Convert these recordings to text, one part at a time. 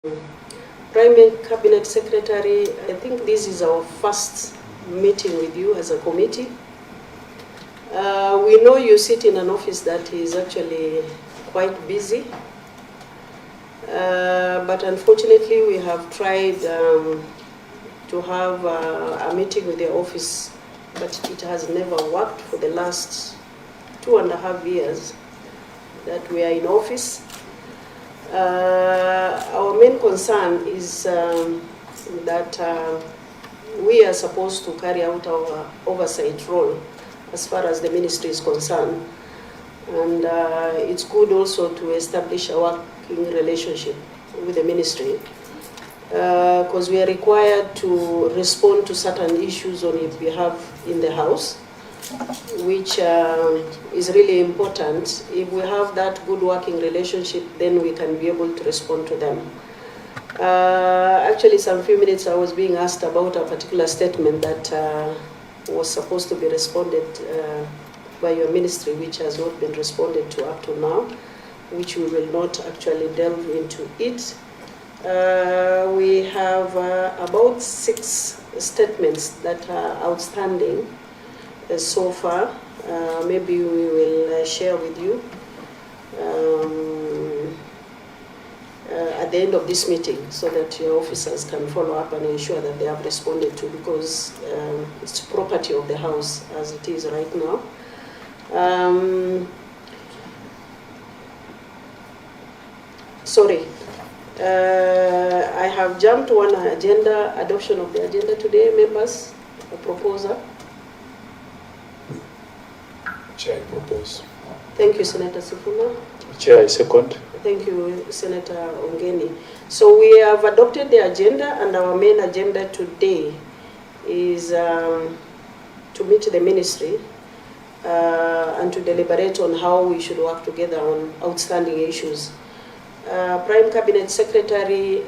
Prime Cabinet Secretary, I think this is our first meeting with you as a committee. We know you sit in an office that is actually quite busy, but unfortunately we have tried to have a meeting with the office, but it has never worked for the last 2.5 years that we are in office. Our main concern is that we are supposed to carry out our oversight role as far as the ministry is concerned. And it's good also to establish a working relationship with the ministry, because we are required to respond to certain issues on its behalf in the House, which is really important. If we have that good working relationship, then we can be able to respond to them. Actually, some few minutes I was being asked about a particular statement that was supposed to be responded by your ministry, which has not been responded to up to now, which we will not actually delve into it. We have about 6 statements that are outstanding so far. Maybe we will share with you at the end of this meeting, so that your officers can follow up and ensure that they have responded to, because it's property of the House as it is right now. Sorry, I have jumped one agenda, adoption of the agenda today, members, a proposer. Chair, I propose. Thank you, Senator Sifuna. Chair, I second. Thank you, Senator Ongeni. So we have adopted the agenda, and our main agenda today is to meet the ministry and to deliberate on how we should work together on outstanding issues. Prime Cabinet Secretary,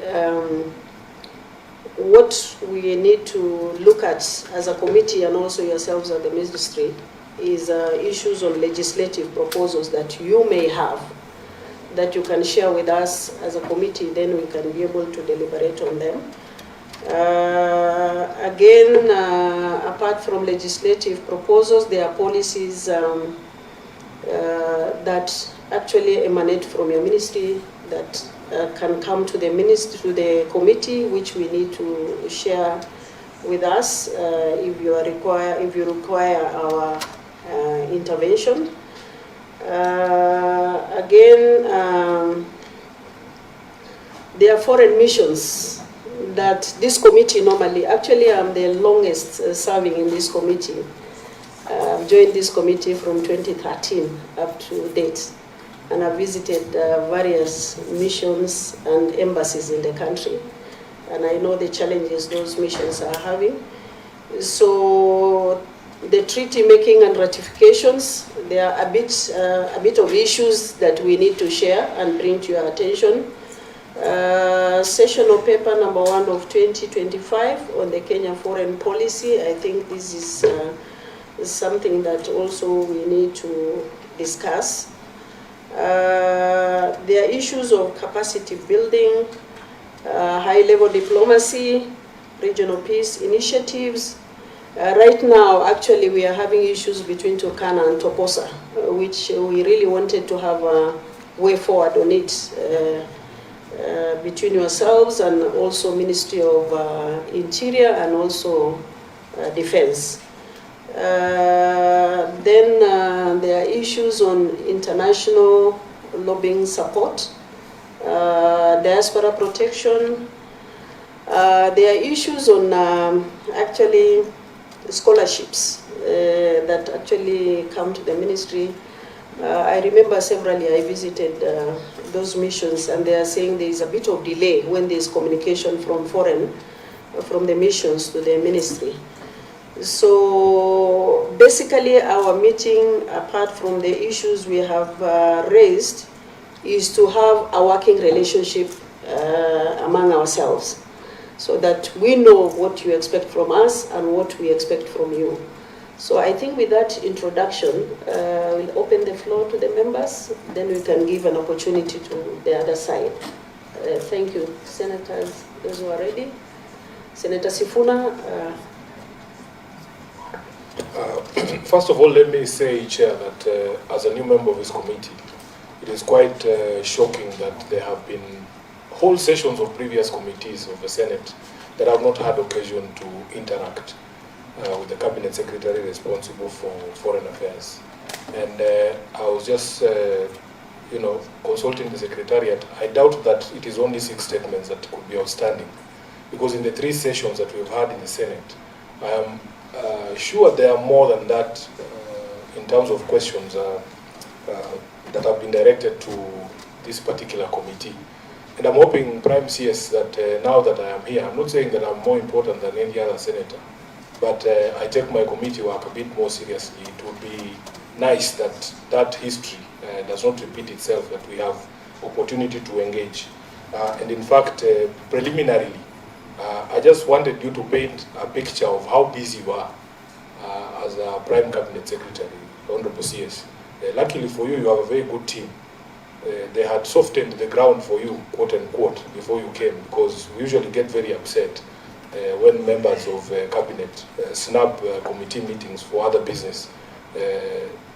what we need to look at as a committee, and also yourselves at the ministry, is issues on legislative proposals that you may have, that you can share with us as a committee. Then we can be able to deliberate on them. Again, apart from legislative proposals, there are policies that actually emanate from your ministry that can come to the ministry, to the committee, which we need to share with us if you require our intervention. Again, there are foreign missions that this committee normally, actually I'm the longest serving in this committee. I've joined this committee from 2013 up to date, and I've visited various missions and embassies in the country, and I know the challenges those missions are having. So the treaty making and ratifications, there are a bit of issues that we need to share and bring to your attention. Sessional paper number 1 of 2025 on the Kenya foreign policy. I think this is something that also we need to discuss. There are issues of capacity building, high-level diplomacy, regional peace initiatives. Right now, actually, we are having issues between Turkana and Toposa, which we really wanted to have a way forward on it between yourselves and also Ministry of Interior and also Defense. Then there are issues on international lobbying support, diaspora protection. There are issues on actually scholarships that actually come to the ministry. I remember severally I visited those missions, and they are saying there is a bit of delay when there is communication from from the missions to the ministry. So basically our meeting, apart from the issues we have raised, is to have a working relationship among ourselves, so that we know what you expect from us and what we expect from you. So I think with that introduction, we'll open the floor to the members, then we can give an opportunity to the other side Thank you, Senators, those who are ready. Senator Sifuna. First of all, let me say, Chair, that as a new member of this committee, it is quite shocking that there have been whole sessions of previous committees of the Senate that have not had occasion to interact with the Cabinet Secretary responsible for foreign affairs. And I was just, consulting the Secretariat. I doubt that it is only 6 statements that could be outstanding, because in the 3 sessions that we've had in the Senate, I am sure there are more than that in terms of questions that have been directed to this particular committee. And I'm hoping, Prime CS, that now that I am here, I'm not saying that I'm more important than any other senator, but I take my committee work a bit more seriously. It would be nice that that history does not repeat itself, that we have opportunity to engage. And in fact, preliminarily, I just wanted you to paint a picture of how busy you are as a Prime Cabinet Secretary, Honorable CS. Luckily for you, you have a very good team. They had softened the ground for you, quote unquote, before you came, because we usually get very upset when members of Cabinet snub committee meetings for other business.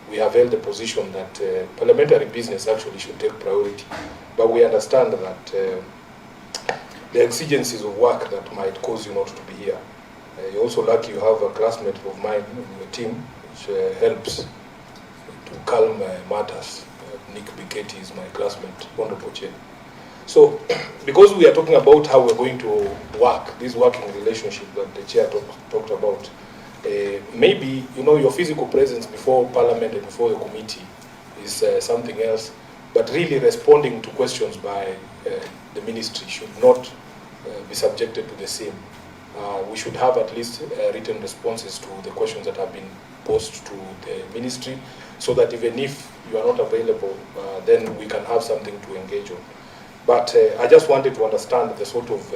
We have held the position that parliamentary business actually should take priority, but we understand that the exigencies of work that might cause you not to be here. You're also lucky you have a classmate of mine in your team, which helps to calm matters. Nick Biketi is my classmate, Honorable Chair. So, because we are talking about how we're going to work, this working relationship that the Chair talked about, maybe, your physical presence before Parliament and before the committee is something else, but really responding to questions by the ministry should not be subjected to the same. We should have at least written responses to the questions that have been posed to the ministry, so that even if you are not available, then we can have something to engage on. But I just wanted to understand the sort of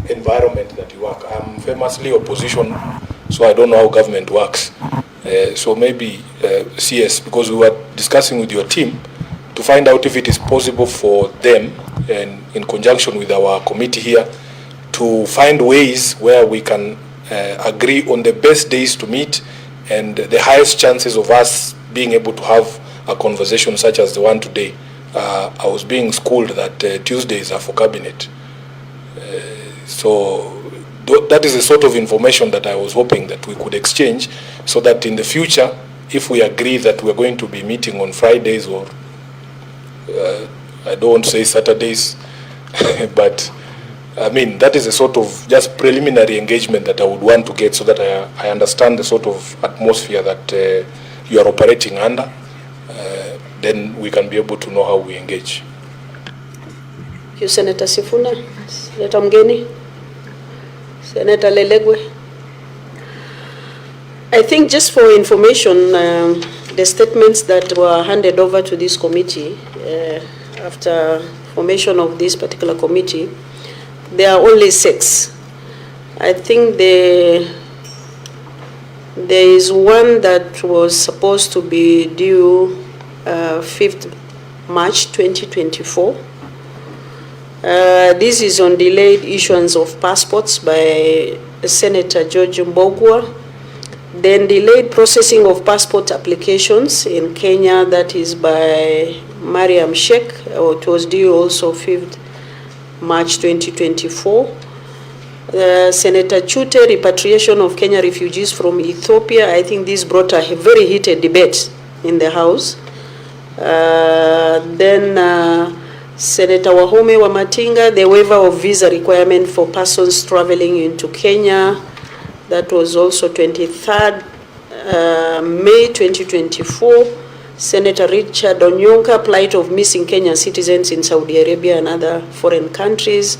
environment that you work. I'm famously opposition, so I don't know how government works. So maybe CS, because we were discussing with your team to find out if it is possible for them, and in conjunction with our committee here, to find ways where we can agree on the best days to meet and the highest chances of us being able to have a conversation such as the one today. I was being schooled that Tuesdays are for cabinet. So that is the sort of information that I was hoping that we could exchange, so that in the future, if we agree that we're going to be meeting on Fridays or I don't want to say Saturdays, but I mean, that is a sort of just preliminary engagement that I would want to get, so that I understand the sort of atmosphere that you are operating under. Then we can be able to know how we engage. Thank you, Senator Sifuna. Senator Mgeni. Senator Lelegwe. I think, just for information, the statements that were handed over to this committee after formation of this particular committee, there are only 6. I think there is one that was supposed to be due 5th March 2024. This is on delayed issuance of passports by Senator George Mbogwa. Then delayed processing of passport applications in Kenya, that is by Mariam Sheikh. It was due also 5th March 2024. Senator Chute, repatriation of Kenya refugees from Ethiopia. I think this brought a very heated debate in the House. Then Senator Wahome Wamatinga, the waiver of visa requirement for persons traveling into Kenya. That was also 23rd May 2024. Senator Richard Onyonka, plight of missing Kenyan citizens in Saudi Arabia and other foreign countries.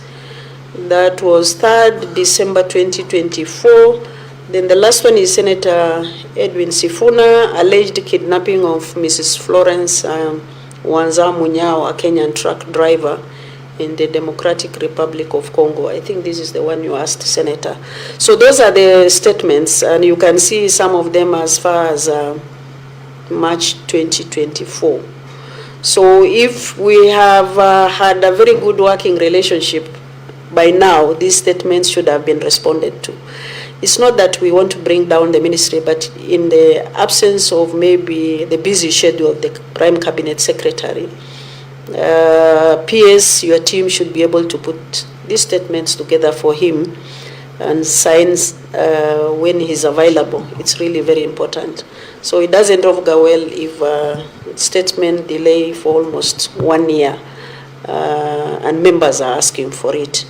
That was 3rd December 2024. Then the last one is Senator Edwin Sifuna, alleged kidnapping of Mrs. Florence Wanza Munyao, a Kenyan truck driver in the Democratic Republic of Congo. I think this is the one you asked, Senator. So those are the statements, and you can see some of them as far as March 2024. So if we have had a very good working relationship, by now these statements should have been responded to. It's not that we want to bring down the ministry, but in the absence of maybe the busy schedule of the Prime Cabinet Secretary, PS, your team should be able to put these statements together for him and signs when he's available. It's really very important. So it doesn't go well if statement delay for almost 1 year and members are asking for it.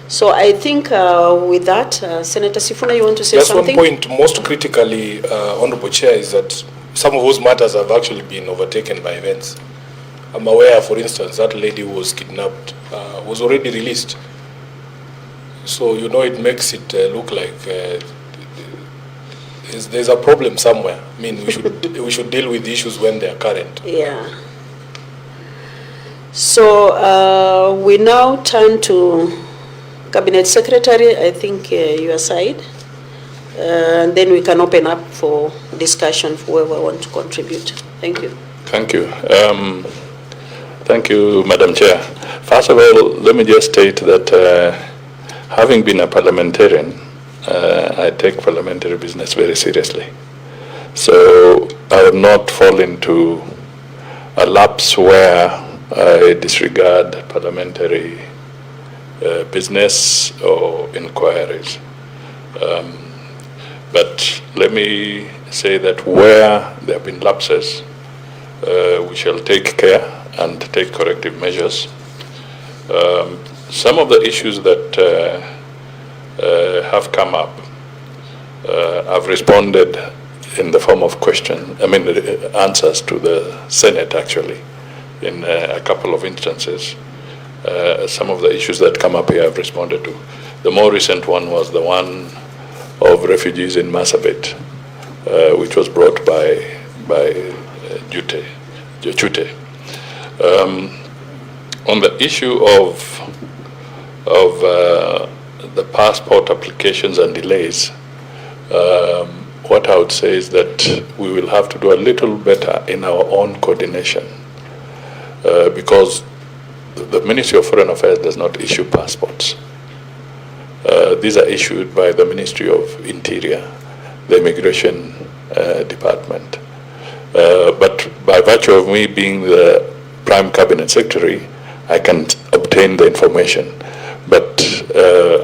So I think with that, Senator Sifuna, you want to say something? Just one point, most critically, Honorable Chair, is that some of those matters have actually been overtaken by events. I'm aware, for instance, that lady who was kidnapped was already released. So, you know, it makes it look like there's a problem somewhere. I mean, we should deal with issues when they are current. Yeah. So we now turn to Cabinet Secretary, I think your side. And then we can open up for discussion for whoever wants to contribute. Thank you. Thank you. Thank you, Madam Chair. First of all, let me just state that having been a parliamentarian, I take parliamentary business very seriously. So I will not fall into a lapse where I disregard parliamentary business or inquiries. But let me say that where there have been lapses, we shall take care and take corrective measures. Some of the issues that have come up, I've responded in the form of answers to the Senate actually, in a couple of instances. Some of the issues that come up here I've responded to. The more recent one was the one of refugees in Marsabit, which was brought by Chute. On the issue of the passport applications and delays, what I would say is that we will have to do a little better in our own coordination, because the Ministry of Foreign Affairs does not issue passports. These are issued by the Ministry of Interior, the Immigration Department. But by virtue of me being the Prime Cabinet Secretary, I can obtain the information. But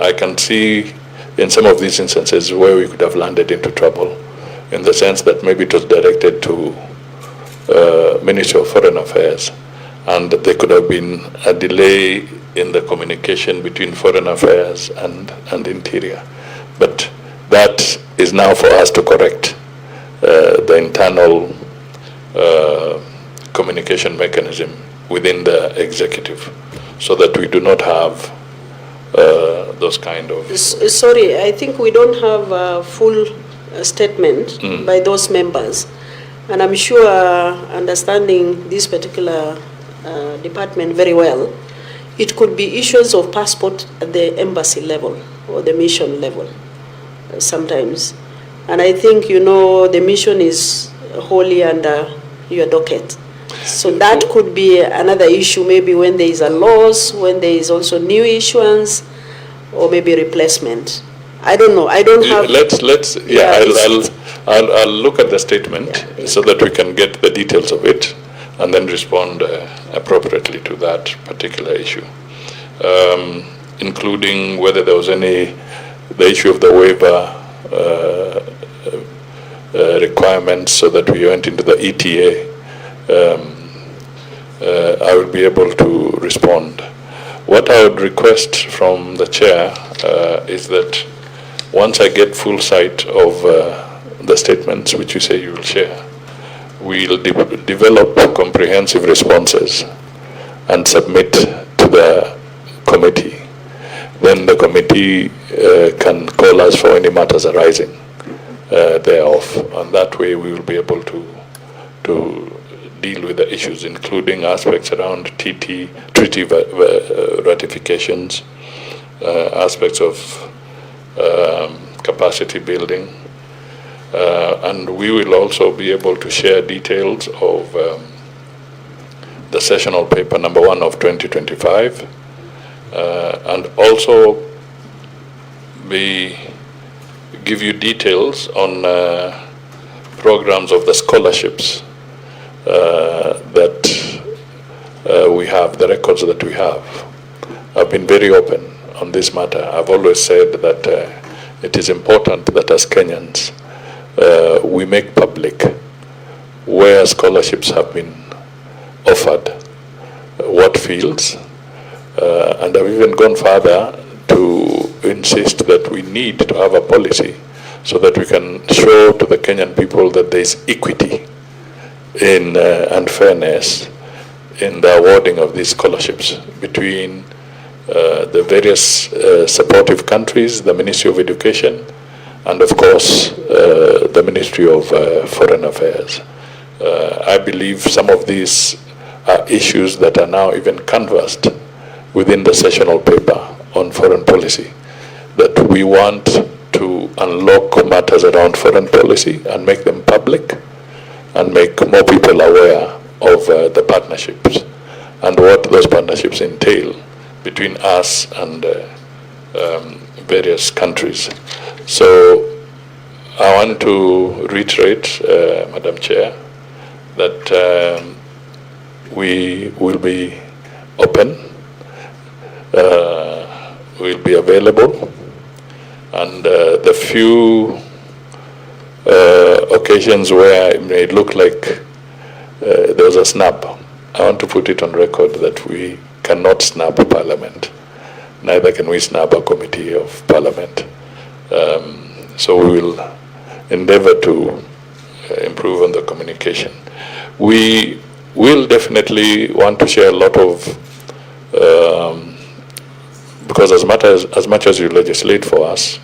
I can see in some of these instances where we could have landed into trouble, in the sense that maybe it was directed to Ministry of Foreign Affairs, and there could have been a delay in the communication between Foreign Affairs and Interior. But that is now for us to correct the internal communication mechanism within the executive, so that we do not have those kind of... Sorry, I think we don't have a full statement by those members. And I'm sure, understanding this particular department very well, it could be issues of passport at the embassy level or the mission level sometimes. And I think, you know, the mission is wholly under your docket. So that could be another issue, maybe when there is a loss, when there is also new issuance, or maybe replacement. I don't know. I don't have... I'll look at the statement so that we can get the details of it and then respond appropriately to that particular issue, including whether there was the issue of the waiver requirements, so that we went into the ETA. I will be able to respond. What I would request from the chair is that once I get full sight of the statements which you say you will share, we'll develop comprehensive responses and submit to the committee. Then the committee can call us for any matters arising thereof, and that way we will be able to deal with the issues, including aspects around treaty ratifications, aspects of capacity building, and we will also be able to share details of the the sessional paper number 1 of 2025, and also we give you details on programs of the scholarships that we have, the records that we have. I've been very open on this matter. I've always said that it is important that as Kenyans we make public where scholarships have been offered, what fields, and I've even gone further to insist that we need to have a policy so that we can show to the Kenyan people that there is equity in and fairness in the awarding of these scholarships between the various supportive countries, the Ministry of Education, and of course the Ministry of Foreign Affairs. I believe some of these are issues that are now even canvassed within the sessional paper on foreign policy, that we want to unlock matters around foreign policy and make them public and make more people aware of the partnerships and what those partnerships entail between us and various countries. So I want to reiterate, Madam Chair, that we will be open, will be available, and the few occasions where it may look like there was a snub, I want to put it on record that we cannot snub Parliament. Neither can we snub a committee of Parliament. So we will endeavor to improve on the communication. We will definitely want to share a lot of, because as much as you legislate for us,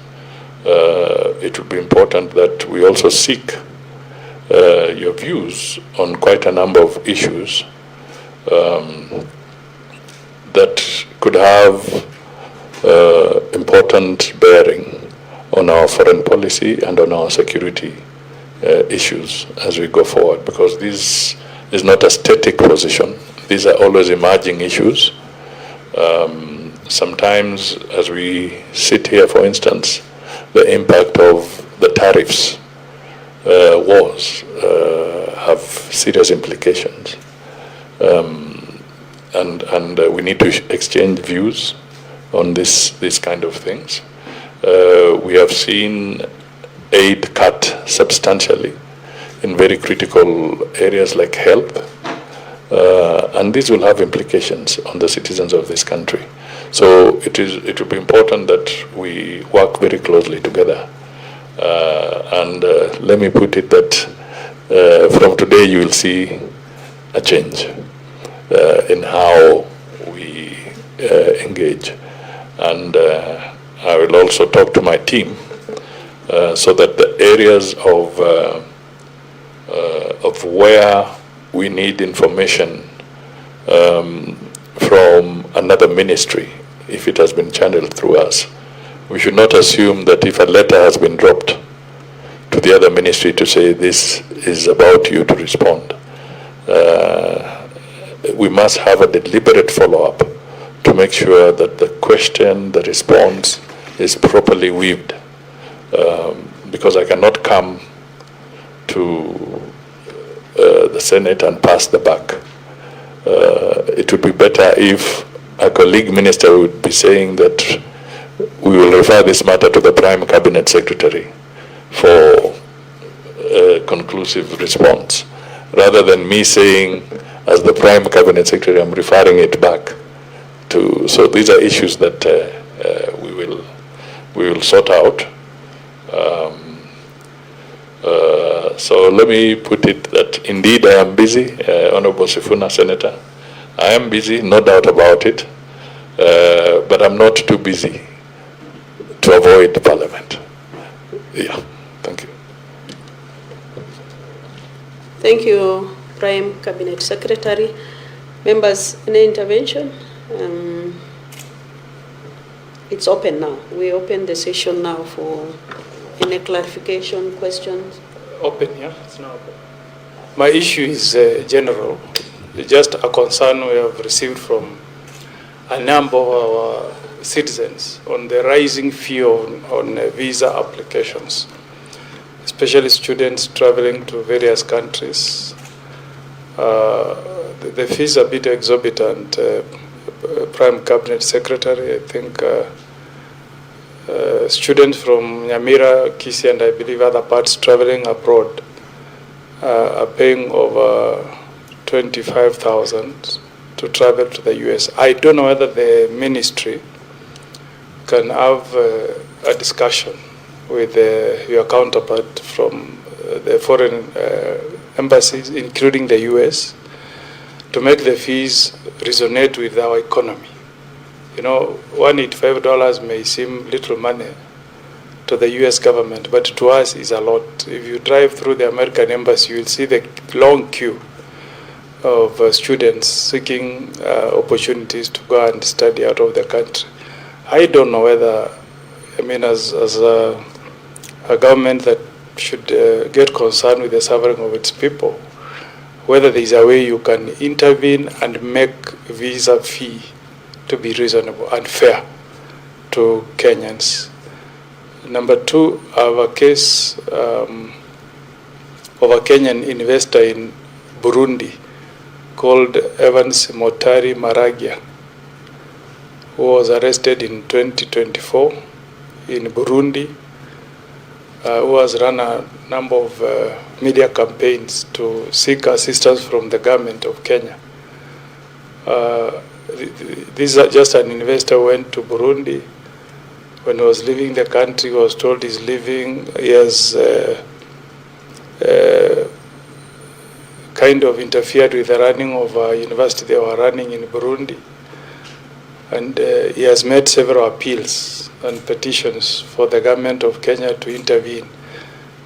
it would be important that we also seek your views on quite a number of issues that could have important bearing on our foreign policy and on our security issues as we go forward, because this is not a static position. These are always emerging issues. Sometimes as we sit here, for instance, the impact of the tariffs wars have serious implications. And we need to exchange views on this kind of things. We have seen aid cut substantially in very critical areas like health, and this will have implications on the citizens of this country. So it will be important that we work very closely together. And let me put it that from today you will see a change in how we engage. And I will also talk to my team so that the areas of where we need information from another ministry, if it has been channeled through us, we should not assume that if a letter has been dropped to the other ministry to say this is about you to respond. We must have a deliberate follow-up to make sure that the question, the response is properly weaved. Because I cannot come to the Senate and pass the buck. It would be better if a colleague minister would be saying that we will refer this matter to the Prime Cabinet Secretary for a conclusive response, rather than me saying, as the Prime Cabinet Secretary, I'm referring it back to. So these are issues that we will sort out. So let me put it that indeed I am busy, Honorable Sifuna, Senator. I am busy, no doubt about it, but I'm not too busy to avoid Parliament. Yeah, thank you. Thank you, Prime Cabinet Secretary. Members, any intervention? It's open now. We open the session now for any clarification, questions. Open, yeah, it's now open. My issue is general. just a concern we have received from a number of our citizens on the rising fee on visa applications, especially students traveling to various countries. The fees are a bit exorbitant. Prime Cabinet Secretary, I think students from Nyamira, Kisii, and I believe other parts traveling abroad are paying over 25,000 to travel to the US. I don't know whether the ministry can have a discussion with your counterpart from the foreign embassies, including the US, to make the fees resonate with our economy. You know, $185 may seem little money to the US government, but to us is a lot. If you drive through the American embassy, you will see the long queue of students seeking opportunities to go and study out of the country. I don't know whether, I mean, as a government that should get concerned with the suffering of its people, whether there is a way you can intervene and make visa fee to be reasonable and fair to Kenyans. Number two, I have a case of a Kenyan investor in Burundi called Evans Motari Maragia, who was arrested in 2024 in Burundi, who has run a number of media campaigns to seek assistance from the government of Kenya. This is just an investor who went to Burundi. When he was leaving the country, he was told he's leaving. He has kind of interfered with the running of a university they were running in Burundi. And he has made several appeals and petitions for the government of Kenya to intervene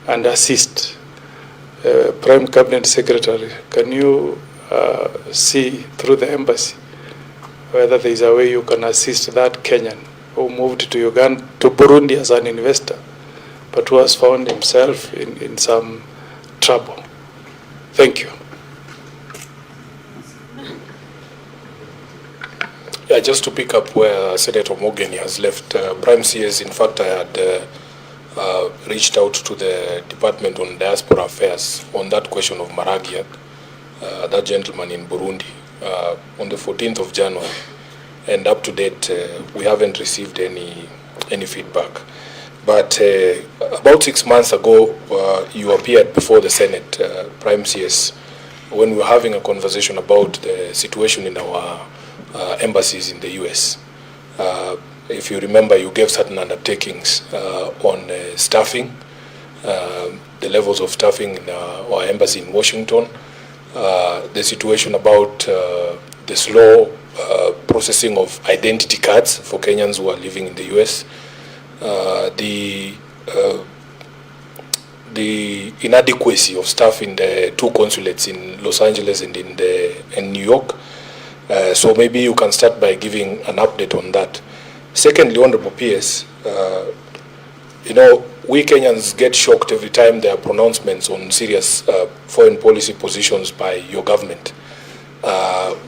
and assist. Prime Cabinet Secretary, can you see through the embassy whether there is a way you can assist that Kenyan who moved to Uganda, to Burundi as an investor, but who has found himself in some trouble? Thank you. Yeah, just to pick up where Senator Mogeni has left, Prime CS, in fact, I had reached out to the Department on Diaspora Affairs on that question of Maragia, that gentleman in Burundi, on the 14th of January. And up to date, we haven't received any feedback. But about 6 months ago, you appeared before the Senate, Prime CS, when we were having a conversation about the situation in our embassies in the US. If you remember, you gave certain undertakings on staffing, the levels of staffing in our embassy in Washington, the situation about the slow processing of identity cards for Kenyans who are living in the US, the inadequacy of staff in the two consulates in Los Angeles and in New York. So maybe you can start by giving an update on that. Secondly, Honorable PS, you know, we Kenyans get shocked every time there are pronouncements on serious foreign policy positions by your government.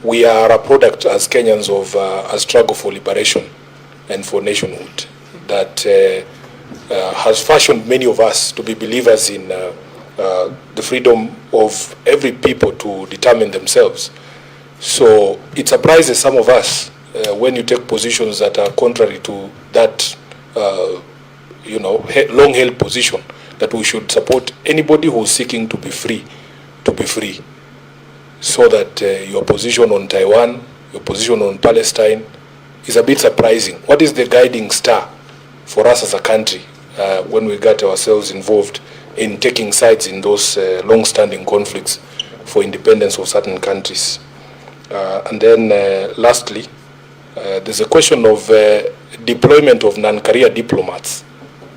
We are a product as Kenyans of a struggle for liberation and for nationhood that has fashioned many of us to be believers in the freedom of every people to determine themselves. So it surprises some of us when you take positions that are contrary to that, you know, long-held position that we should support anybody who's seeking to be free, so that your position on Taiwan, your position on Palestine is a bit surprising. What is the guiding star for us as a country when we got ourselves involved in taking sides in those long-standing conflicts for independence of certain countries? And then lastly, there's a question of deployment of non-career diplomats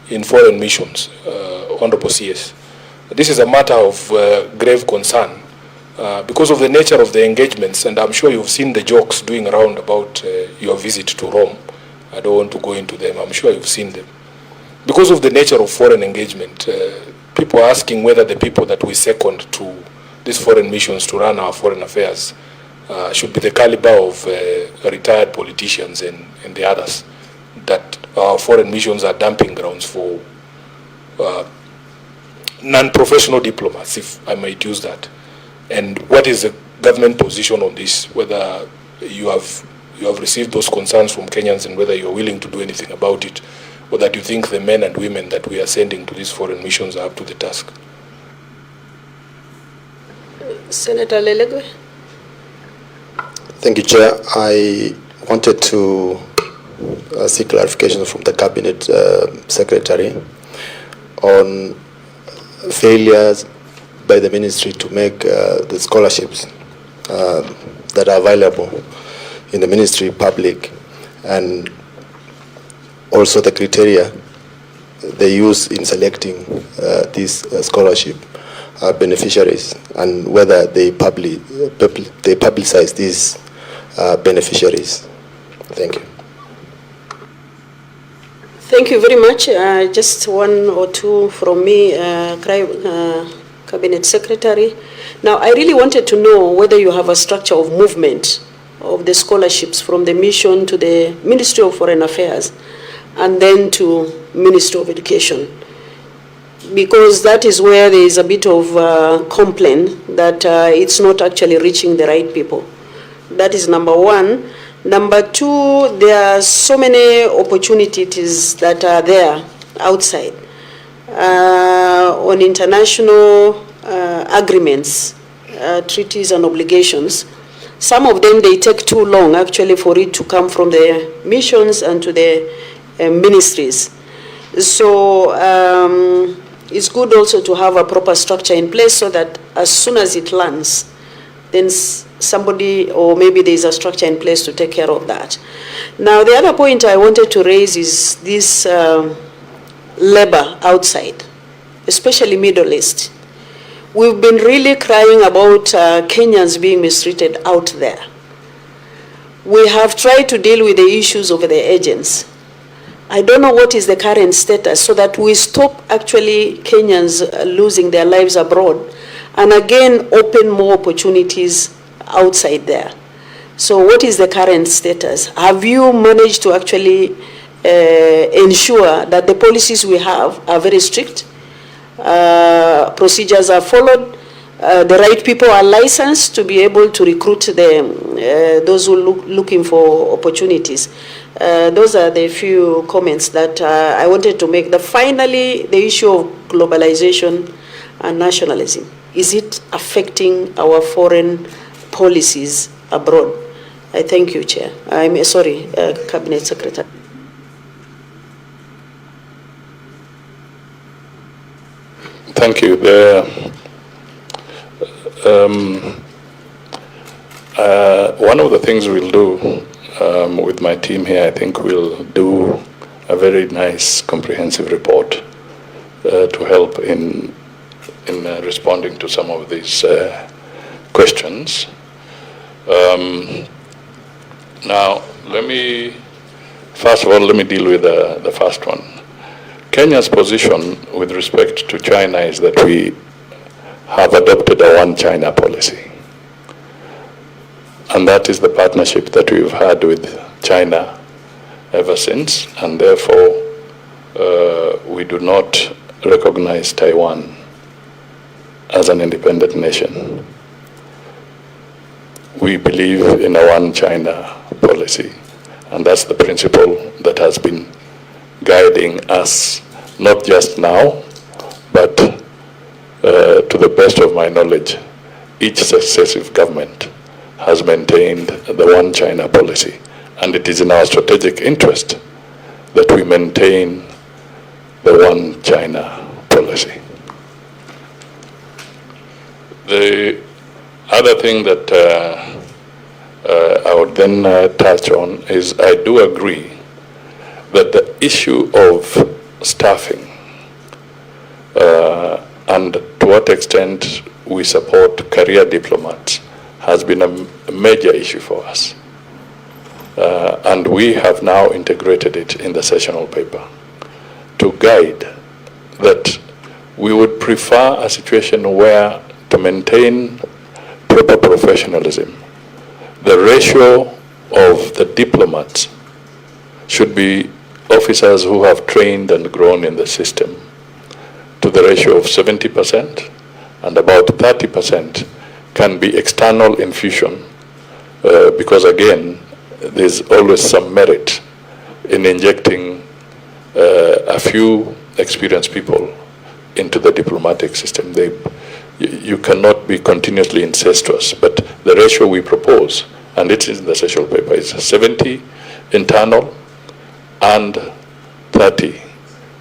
in foreign missions, Honorable CS. This is a matter of grave concern because of the nature of the engagements, and I'm sure you've seen the jokes doing around about your visit to Rome. I don't want to go into them. I'm sure you've seen them. Because of the nature of foreign engagement, people are asking whether the people that we second to these foreign missions to run our foreign affairs should be the caliber of retired politicians and the others, that our foreign missions are dumping grounds for non-professional diplomats, if I might use that. And what is the government position on this, whether you have received those concerns from Kenyans and whether you're willing to do anything about it, or that you think the men and women that we are sending to these foreign missions are up to the task? Senator Lelegwe. Thank you, Chair. I wanted to seek clarification from the Cabinet Secretary on failures by the Ministry to make the scholarships that are available in the Ministry public, and also the criteria they use in selecting these scholarship beneficiaries, and whether they publicize these beneficiaries. Thank you. Thank you very much. Just one or two from me, Cabinet Secretary. Now, I really wanted to know whether you have a structure of movement of the scholarships from the mission to the Ministry of Foreign Affairs and then to Ministry of Education, because that is where there is a bit of complaint that it's not actually reaching the right people. That is number one. Number two, there are so many opportunities that are there outside on international agreements, treaties and obligations. Some of them, they take too long actually for it to come from the missions and to the ministries. So it's good also to have a proper structure in place so that as soon as it lands, then somebody, or maybe there's a structure in place to take care of that. Now, the other point I wanted to raise is this labor outside, especially Middle East. We've been really crying about Kenyans being mistreated out there. We have tried to deal with the issues over the agents. I don't know what is the current status, so that we stop actually Kenyans losing their lives abroad, and again open more opportunities outside there. So what is the current status? Have you managed to actually ensure that the policies we have are very strict, procedures are followed, the right people are licensed to be able to recruit those who looking for opportunities? Those are the few comments that I wanted to make. Finally, the issue of globalization and nationalism. Is it affecting our foreign policies abroad? I thank you, Chair. I'm sorry, Cabinet Secretary. Thank you. One of the things we'll do with my team here, I think we'll do a very nice comprehensive report to help in responding to some of these questions. Now, first of all, let me deal with the first one. Kenya's position with respect to China is that we have adopted a one China policy. And that is the partnership that we've had with China ever since, and therefore we do not recognize Taiwan as an independent nation. We believe in a one China policy, and that's the principle that has been guiding us, not just now, but to the best of my knowledge, each successive government has maintained the one China policy, and it is in our strategic interest that we maintain the one China policy. The other thing that I would then touch on is I do agree that the issue of staffing and to what extent we support career diplomats has been a major issue for us. And we have now integrated it in the sessional paper to guide that we would prefer a situation where, to maintain proper professionalism, the ratio of the diplomats should be officers who have trained and grown in the system to the ratio of 70%, and about 30% can be external infusion, because again, there's always some merit in injecting a few experienced people into the diplomatic system. You cannot be continuously incestuous, but the ratio we propose, and it's in the social paper, is 70 internal and 30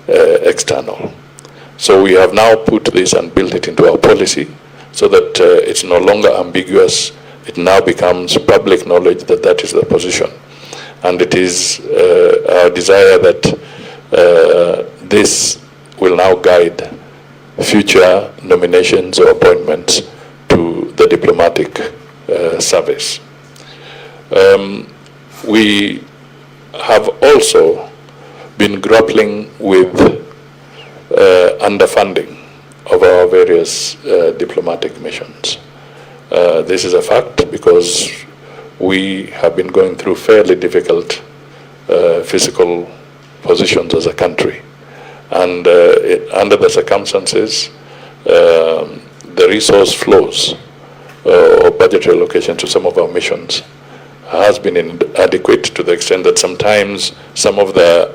external. So we have now put this and built it into our policy so that it's no longer ambiguous. It now becomes public knowledge that that is the position. And it is our desire that this will now guide future nominations or appointments to the diplomatic service. We have also been grappling with underfunding of our various diplomatic missions. This is a fact because we have been going through fairly difficult physical positions as a country. And under the circumstances, the resource flows or budgetary allocation to some of our missions has been inadequate to the extent that sometimes some of the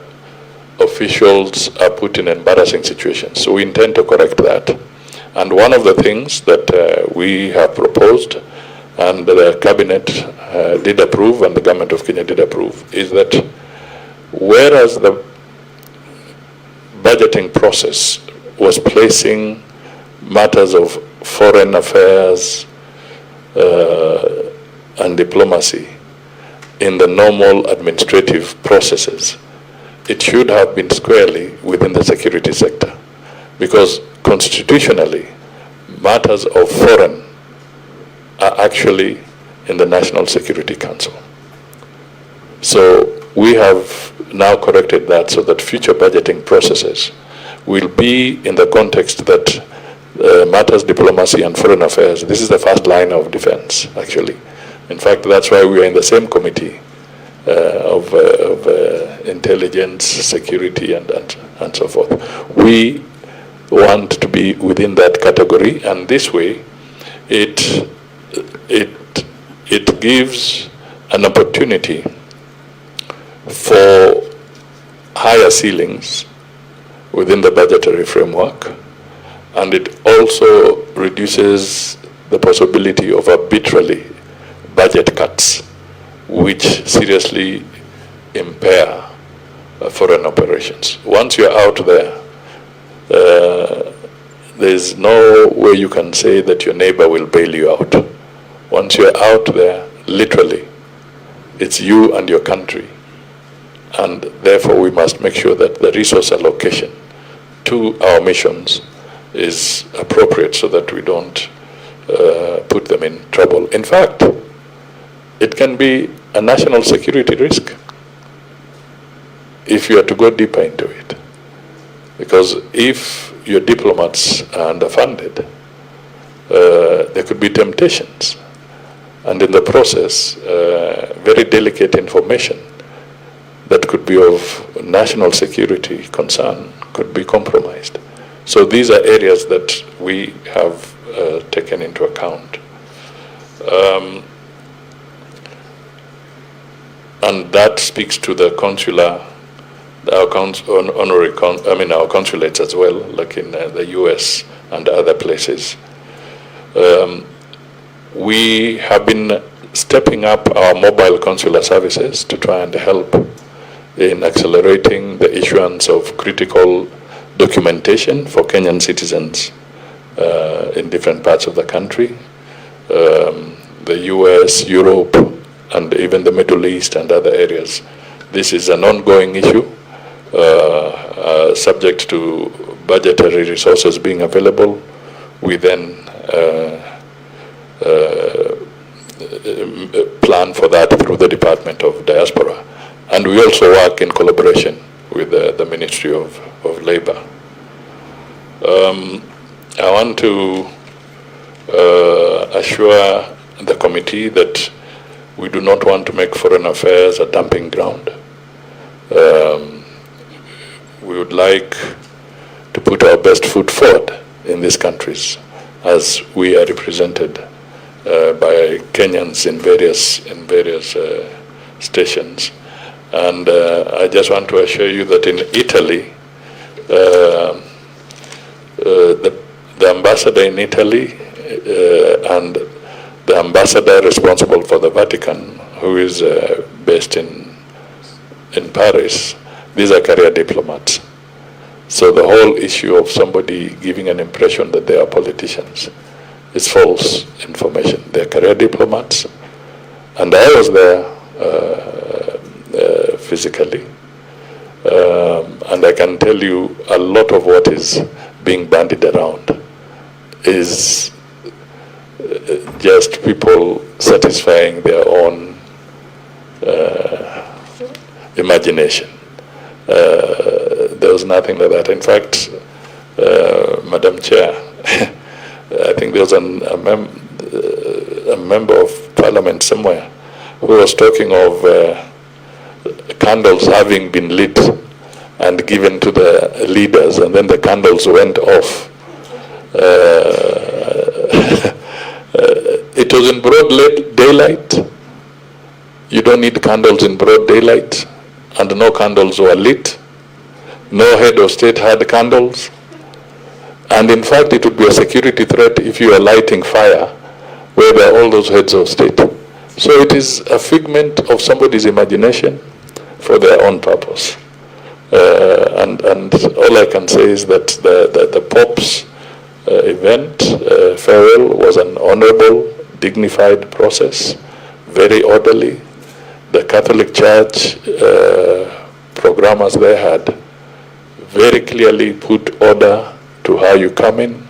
officials are put in embarrassing situations. So we intend to correct that. And one of the things that we have proposed and the cabinet did approve and the government of Kenya did approve is that whereas the budgeting process was placing matters of foreign affairs and diplomacy in the normal administrative processes, it should have been squarely within the security sector, because constitutionally matters of foreign are actually in the National Security Council. So we have now corrected that so that future budgeting processes will be in the context that matters diplomacy and foreign affairs, this is the first line of defense, actually. In fact, that's why we are in the same committee of intelligence, security, and so forth. We want to be within that category, and this way, it gives an opportunity for higher ceilings within the budgetary framework, and it also reduces the possibility of arbitrarily budget cuts, which seriously impair foreign operations. Once you're out there, there's no way you can say that your neighbor will bail you out. Once you're out there, literally, it's you and your country. And therefore, we must make sure that the resource allocation to our missions is appropriate so that we don't put them in trouble. In fact, it can be a national security risk if you are to go deeper into it. Because if your diplomats are underfunded, there could be temptations. And in the process, very delicate information that could be of national security concern could be compromised. So these are areas that we have taken into account. And that speaks to the consular, our consulates as well, like in the US and other places. We have been stepping up our mobile consular services to try and help in accelerating the issuance of critical documentation for Kenyan citizens in different parts of the country. The US, Europe, and even the Middle East and other areas. This is an ongoing issue, subject to budgetary resources being available. We then plan for that through the Department of Diaspora. And we also work in collaboration with the Ministry of Labor. I want to assure the committee that We do not want to make foreign affairs a dumping ground. We would like to put our best foot forward in these countries as we are represented by Kenyans in various stations. And I just want to assure you that in Italy, the ambassador in Italy and the ambassador responsible for the Vatican, who is based in Paris, these are career diplomats. So the whole issue of somebody giving an impression that they are politicians is false information. They're career diplomats, and I was there physically, and I can tell you a lot of what is being bandied around is just people satisfying their own imagination. There was nothing like that. In fact, Madam Chair, I think there was a member of Parliament somewhere who was talking of candles having been lit and given to the leaders, and then the candles went off. It was in broad daylight. You don't need candles in broad daylight, and no candles were lit. No head of state had candles. And in fact, it would be a security threat if you are lighting fire where there are all those heads of state. So it is a figment of somebody's imagination for their own purpose. And all I can say is that the Pope's event, farewell, was an honorable, dignified process, very orderly. The Catholic Church programmers there had very clearly put order to how you come in.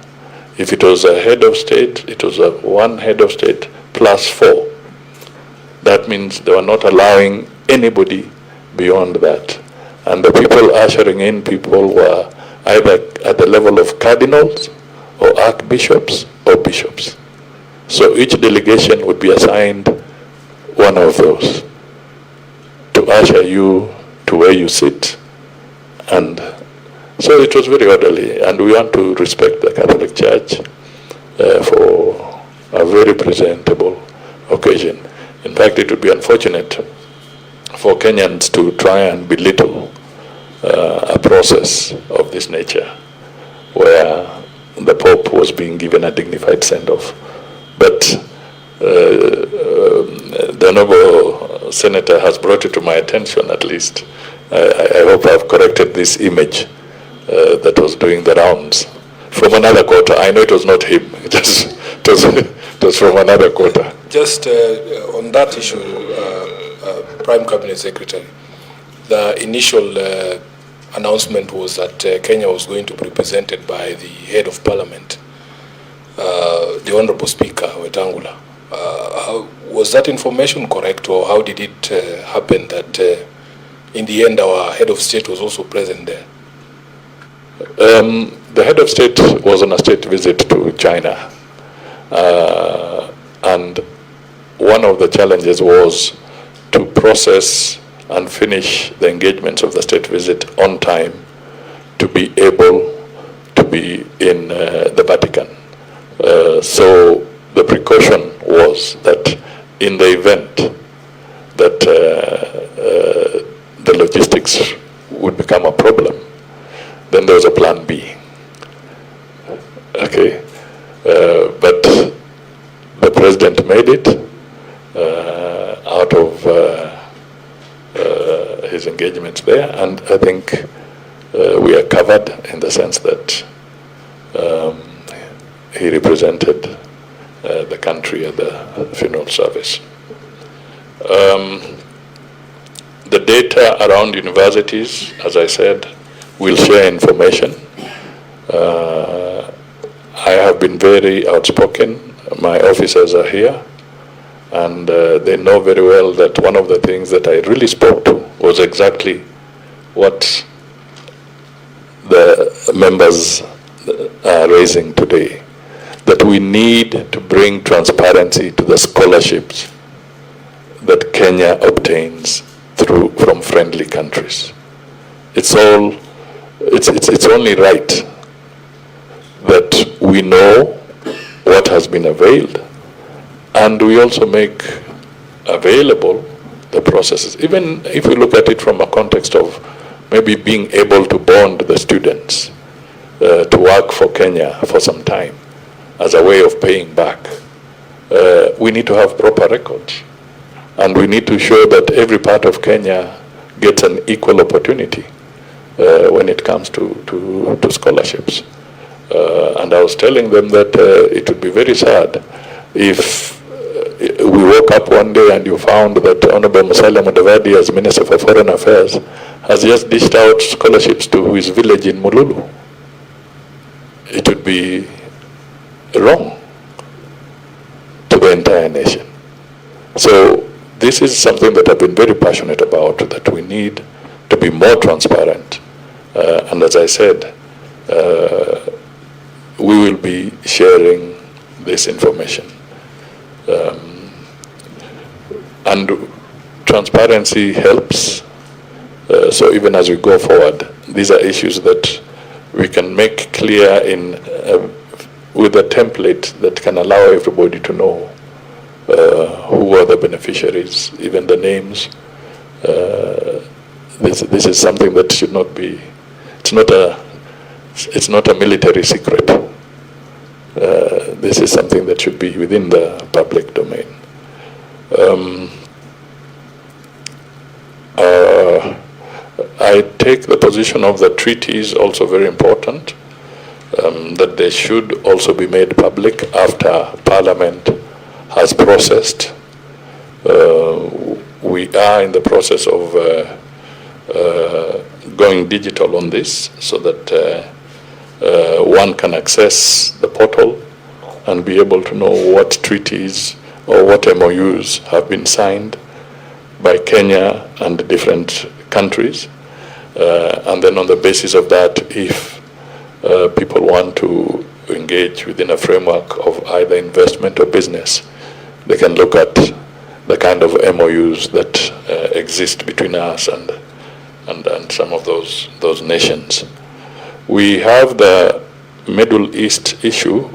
If it was a head of state, it was one head of state plus 4. That means they were not allowing anybody beyond that. And the people ushering in people were either at the level of cardinals or archbishops or bishops. So each delegation would be assigned one of those to usher you to where you sit. And so it was very orderly, and we want to respect the Catholic Church for a very presentable occasion. In fact, it would be unfortunate for Kenyans to try and belittle a process of this nature where the Pope was being given a dignified send-off. But the Honourable Senator has brought it to my attention, at least. I hope I've corrected this image that was doing the rounds from another quarter. I know it was not him. It was from another quarter. Just on that issue, Prime Cabinet Secretary, the initial announcement was that Kenya was going to be represented by the head of parliament, the Honorable Speaker, Wetangula. Was that information correct, or how did it happen that in the end our head of state was also present there? The head of state was on a state visit to China, and one of the challenges was to process and finish the engagements of the state visit on time to be able to be in the Vatican. So the precaution was that in the event that the logistics would become a problem, then there was a plan B. Okay, but the president made it out of his engagements there, and I think we are covered in the sense that he represented the country at the funeral service. The data around universities, as I said, will share information. I have been very outspoken. My officers are here, and they know very well that one of the things that I really spoke to was exactly what the members are raising today, that we need to bring transparency to the scholarships that Kenya obtains from friendly countries. It's only right that we know what has been availed, and we also make available the processes. Even if we look at it from a context of maybe being able to bond the students to work for Kenya for some time as a way of paying back, we need to have proper records. And we need to show that every part of Kenya gets an equal opportunity when it comes to scholarships. And I was telling them that it would be very sad if we woke up one day and you found that Honorable Mudavadi, as Minister for Foreign Affairs, has just dished out scholarships to his village in Mululu. It would be wrong to the entire nation. So this is something that I've been very passionate about, that we need to be more transparent. And as I said, we will be sharing this information. And transparency helps. So even as we go forward, these are issues that we can make clear with a template that can allow everybody to know who are the beneficiaries, even the names. This is something that should not be. It's not a military secret. This is something that should be within the public domain. I take the position of the treaties also very important, that they should also be made public after Parliament has processed. We are in the process of going digital on this, so that one can access the portal and be able to know what treaties or what MOUs have been signed by Kenya and different countries. And then on the basis of that, if people want to engage within a framework of either investment or business, they can look at the kind of MOUs that exist between us and some of those nations. We have the Middle East issue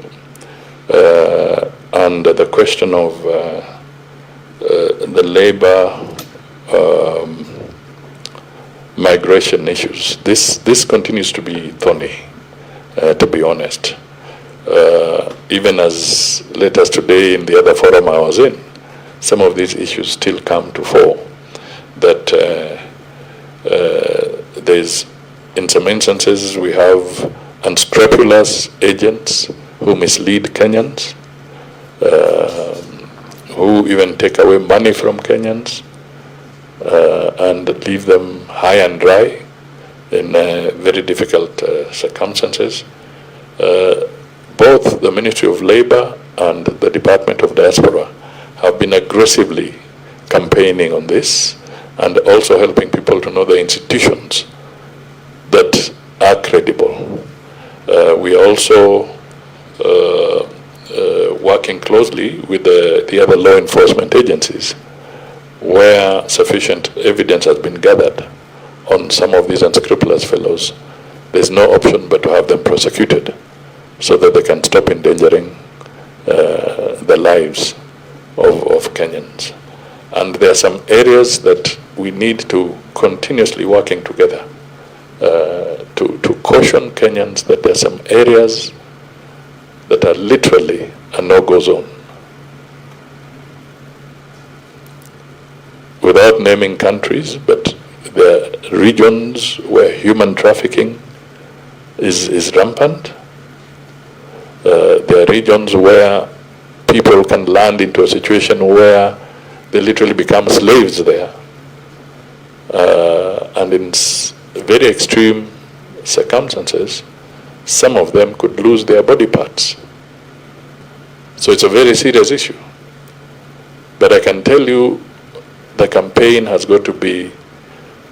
and the question of the labor migration issues. This continues to be thorny, to be honest. Even as late as today in the other forum I was in, some of these issues still come to fore. That there's, in some instances, we have unscrupulous agents who mislead Kenyans, who even take away money from Kenyans and leave them high and dry in very difficult circumstances. Both the Ministry of Labor and the Department of Diaspora have been aggressively campaigning on this and also helping people to know the institutions that are credible. We are also working closely with the other law enforcement agencies, where sufficient evidence has been gathered on some of these unscrupulous fellows. There's no option but to have them prosecuted so that they can stop endangering the lives of Kenyans. And there are some areas that we need to continuously working together to caution Kenyans that there are some areas that are literally a no-go zone. Without naming countries, but there are regions where human trafficking is rampant. There are regions where people can land into a situation where they literally become slaves there. And in very extreme circumstances, some of them could lose their body parts. So it's a very serious issue. But I can tell you, the campaign has got to be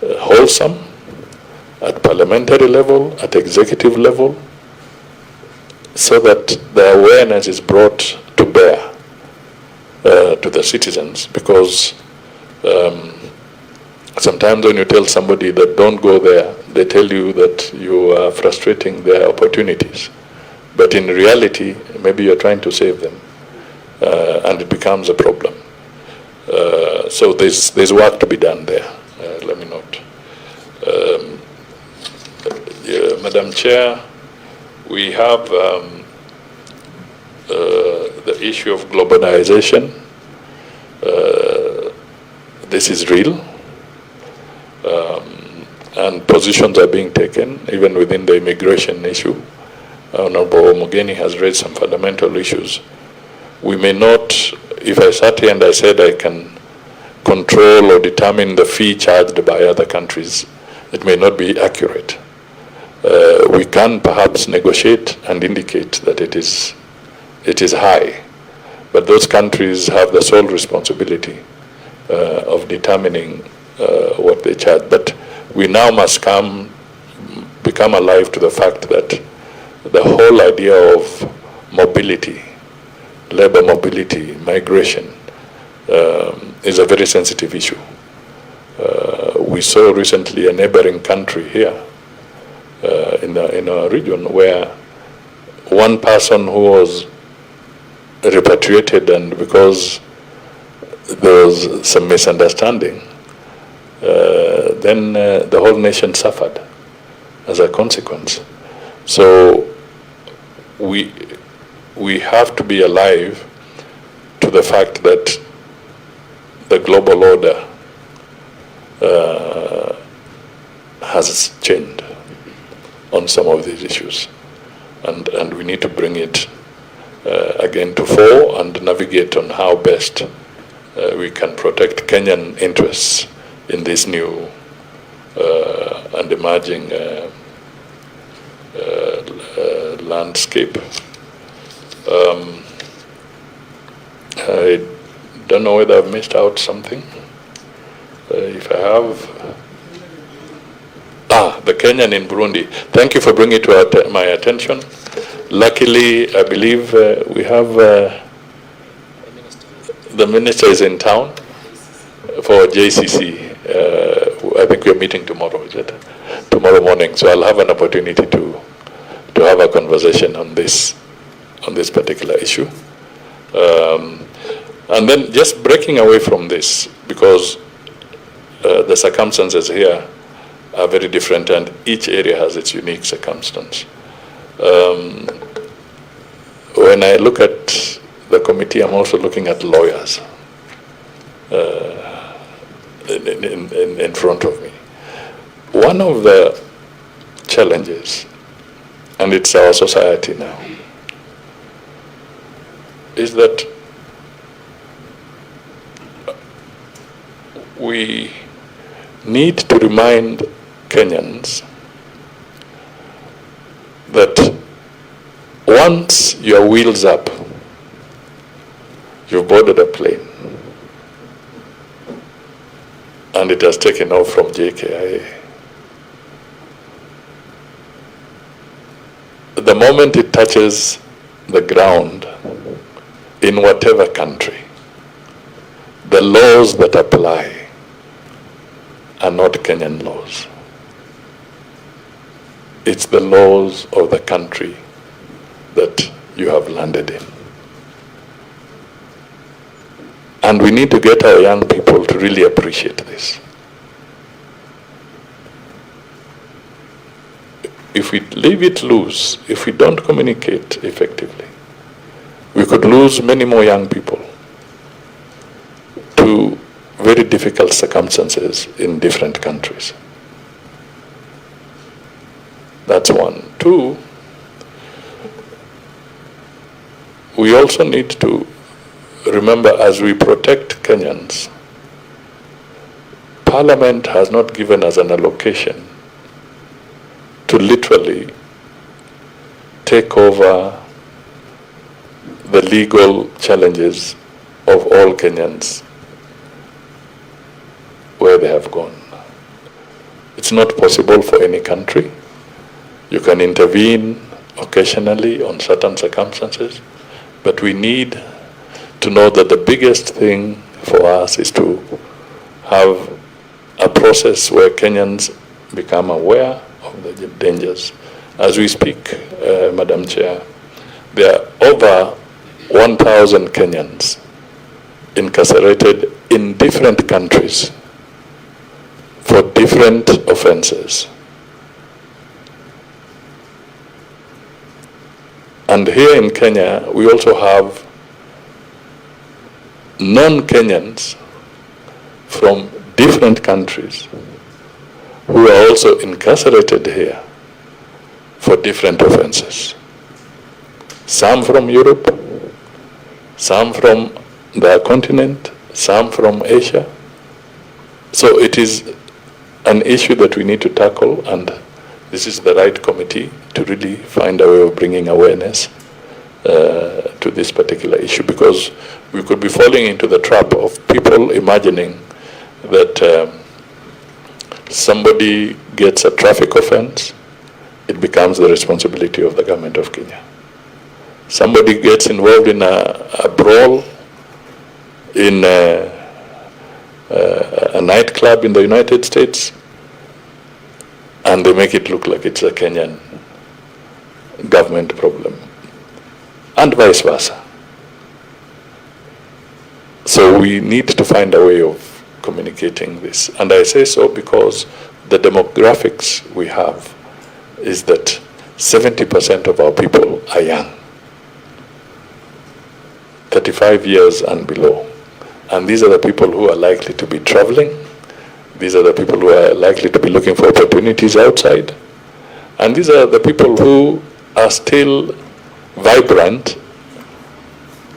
wholesome at parliamentary level, at executive level, so that the awareness is brought to bear to the citizens, because Sometimes when you tell somebody that don't go there, they tell you that you are frustrating their opportunities. But in reality, maybe you're trying to save them, and it becomes a problem. So there's work to be done there. Let me note. Madam Chair, we have the issue of globalization. This is real. And positions are being taken, even within the immigration issue. Honorable Mugeni has raised some fundamental issues. We may not, if I sat here and I said I can control or determine the fee charged by other countries, it may not be accurate. We can perhaps negotiate and indicate that it is high, but those countries have the sole responsibility of determining what they charge. But we now must become alive to the fact that the whole idea of mobility, labor mobility, migration, is a very sensitive issue. We saw recently a neighboring country here in our region where one person who was repatriated, and because there was some misunderstanding, then the whole nation suffered as a consequence. So we have to be alive to the fact that the global order has changed on some of these issues, and we need to bring it again to fore and navigate on how best we can protect Kenyan interests in this new and emerging landscape. I don't know whether I've missed out something. If I have, the Kenyan in Burundi. Thank you for bringing it to my attention. Luckily, I believe we have the minister is in town for JCC. I think we're meeting tomorrow, is it? Tomorrow morning. So I'll have an opportunity to have a conversation on this particular issue. And then just breaking away from this, because the circumstances here are very different and each area has its unique circumstance. When I look at the committee, I'm also looking at lawyers in front of me. One of the challenges, and it's our society now, is that we need to remind Kenyans that once your wheel's up, you've boarded a plane, and it has taken off from JKIA. The moment it touches the ground in whatever country, the laws that apply are not Kenyan laws. It's the laws of the country that you have landed in. And we need to get our young people to really appreciate this. If we leave it loose, if we don't communicate effectively, we could lose many more young people to very difficult circumstances in different countries. That's one. Two, we also need to remember, as we protect Kenyans, Parliament has not given us an allocation to literally take over the legal challenges of all Kenyans where they have gone. It's not possible for any country. You can intervene occasionally on certain circumstances, but we need to know that the biggest thing for us is to have a process where Kenyans become aware of the dangers. As we speak, Madam Chair, there are over 1,000 Kenyans incarcerated in different countries for different offenses. And here in Kenya, we also have non-Kenyans from different countries who are also incarcerated here for different offenses. Some from Europe, some from the continent, some from Asia. So it is an issue that we need to tackle, and this is the right committee to really find a way of bringing awareness to this particular issue, because we could be falling into the trap of people imagining that somebody gets a traffic offense, it becomes the responsibility of the government of Kenya. Somebody gets involved in a brawl in a nightclub in the United States, and they make it look like it's a Kenyan government problem, and vice versa. So we need to find a way of communicating this. And I say so because the demographics we have is that 70% of our people are young, 35 years and below. And these are the people who are likely to be traveling. These are the people who are likely to be looking for opportunities outside. And these are the people who are still vibrant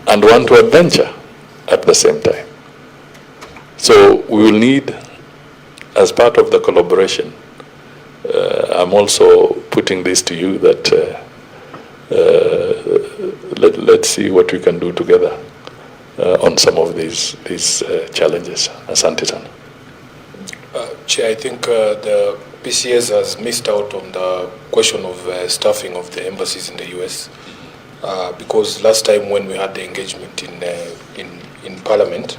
and want to adventure at the same time. So we will need, as part of the collaboration, I'm also putting this to you that let's see what we can do together on some of these challenges. Asante sana. Chair, I think the PCS has missed out on the question of staffing of the embassies in the US, because last time when we had the engagement in Parliament,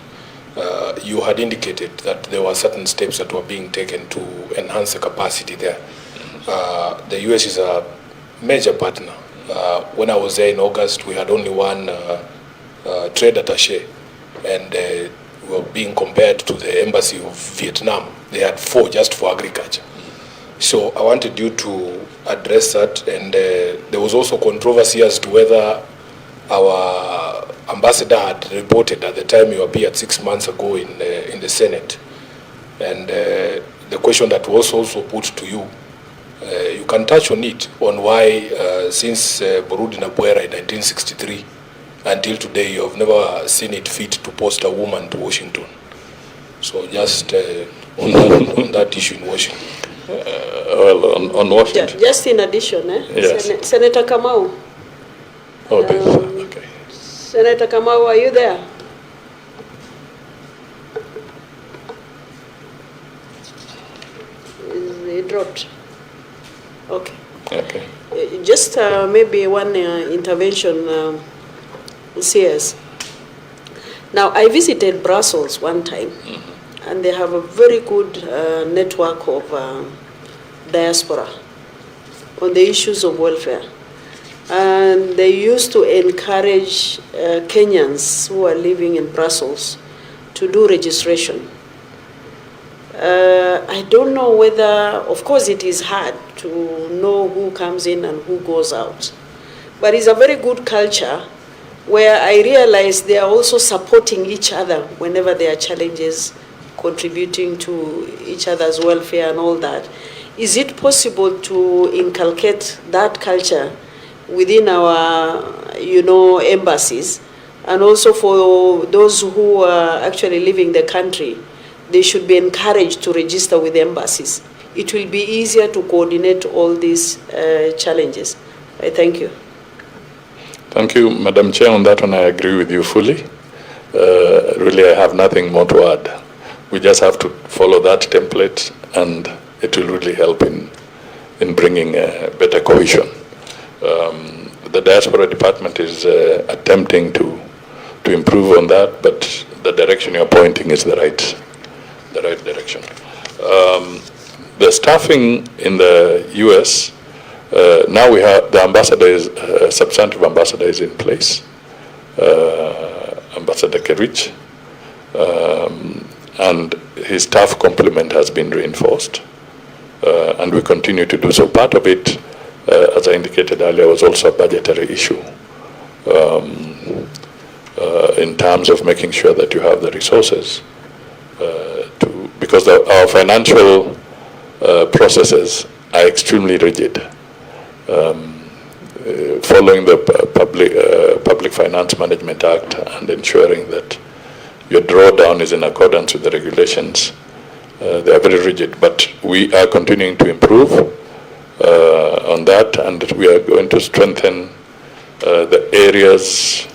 you had indicated that there were certain steps that were being taken to enhance the capacity there. The US is a major partner. When I was there in August, we had only one trade attaché, and we were being compared to the embassy of Vietnam. They had 4 just for agriculture. So I wanted you to address that, and there was also controversy as to whether our ambassador had reported at the time you appeared 6 months ago in the Senate. And the question that was also put to you, you can touch on it, on why since Burudi na Bwera in 1963 until today you have never seen it fit to post a woman to Washington. So just on that issue in Washington. Well, on Washington. Just in addition, Yes. Senator Kamau. Oh, okay. Senator Kamau, are you there? He dropped. Okay. Okay. Just maybe one intervention, CS. Now, I visited Brussels one time, and they have a very good network of diaspora on the issues of welfare. And they used to encourage Kenyans who are living in Brussels to do registration. I don't know whether, of course it is hard to know who comes in and who goes out, but it's a very good culture where I realize they are also supporting each other whenever there are challenges, contributing to each other's welfare and all that. Is it possible to inculcate that culture within our, embassies, and also for those who are actually leaving the country, they should be encouraged to register with embassies? It will be easier to coordinate all these challenges. I thank you. Thank you, Madam Chair. On that one, I agree with you fully. Really, I have nothing more to add. We just have to follow that template, and it will really help in bringing better cohesion. The Diaspora Department is attempting to improve on that, but the direction you're pointing is the the right direction. The staffing in the U.S., now we have the ambassador is, substantive ambassador is in place, Ambassador Kerich, and his staff complement has been reinforced, and we continue to do so. Part of it, as I indicated earlier, was also a budgetary issue in terms of making sure that you have the resources because our financial processes are extremely rigid. Following the Public Finance Management Act and ensuring that your drawdown is in accordance with the regulations, they are very rigid. But we are continuing to improve on that, and we are going to strengthen the areas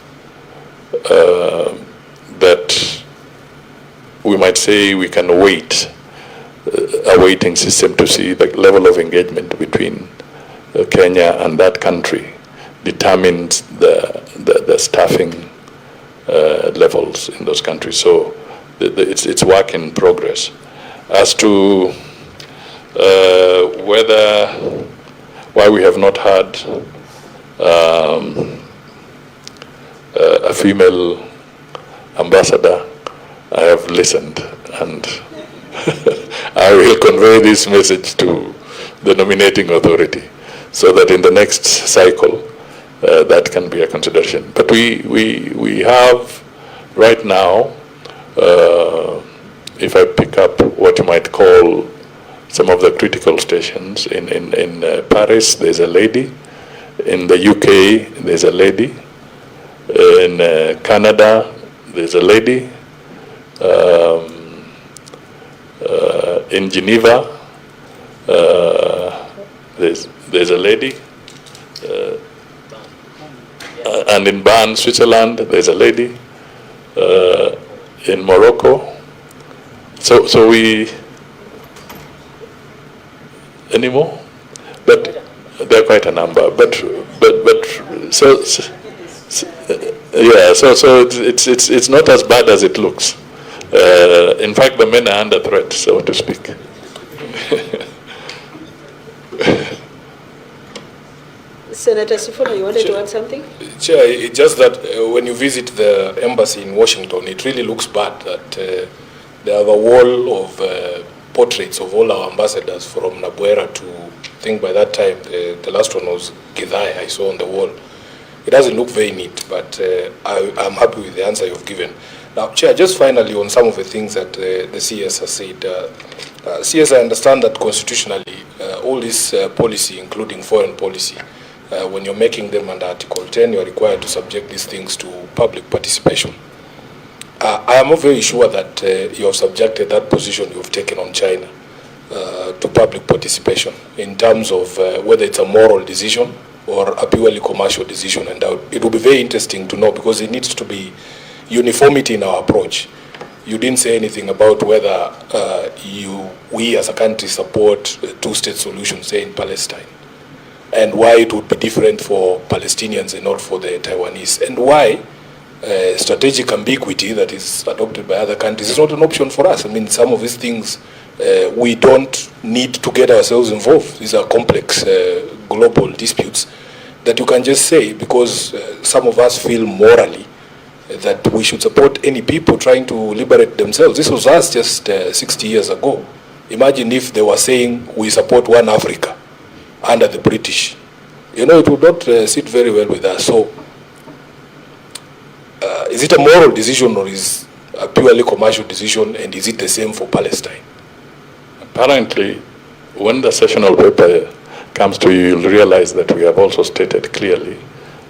that we might say we can wait, a waiting system to see the level of engagement between Kenya and that country determines the staffing levels in those countries. So it's work in progress. As to why we have not had a female ambassador, I have listened, and I will convey this message to the nominating authority so that in the next cycle that can be a consideration. But we have right now, if I pick up what you might call some of the critical stations, in Paris there's a lady, in the UK there's a lady, in Canada there's a lady, in Geneva there's a lady, and in Bern, Switzerland there's a lady, in Morocco. So we, any more? But there are quite a number. But so yeah. So it's not as bad as it looks. In fact, the men are under threat, so to speak. Senator Sifuna, you wanted to add something? Chair, it's just that when you visit the embassy in Washington, it really looks bad that they have a wall of portraits of all our ambassadors from Nabuera to, I think by that time, the last one was Githai I saw on the wall. It doesn't look very neat, but I'm happy with the answer you've given. Now, Chair, just finally on some of the things that the CS has said. CS, I understand that constitutionally, all this policy, including foreign policy, when you're making them under Article 10, you're required to subject these things to public participation. I am not very sure that you have subjected that position you've taken on China to public participation in terms of whether it's a moral decision or a purely commercial decision. And it will be very interesting to know, because it needs to be uniformity in our approach. You didn't say anything about whether we as a country support a two-state solution, say in Palestine, and why it would be different for Palestinians and not for the Taiwanese, and why strategic ambiguity that is adopted by other countries is not an option for us. I mean, some of these things we don't need to get ourselves involved. These are complex global disputes that you can just say because some of us feel morally that we should support any people trying to liberate themselves. This was us just 60 years ago. Imagine if they were saying we support one Africa under the British. You know, it would not sit very well with us. So is it a moral decision or is a purely commercial decision, and is it the same for Palestine? Apparently, when the sessional paper comes to you, you'll realize that we have also stated clearly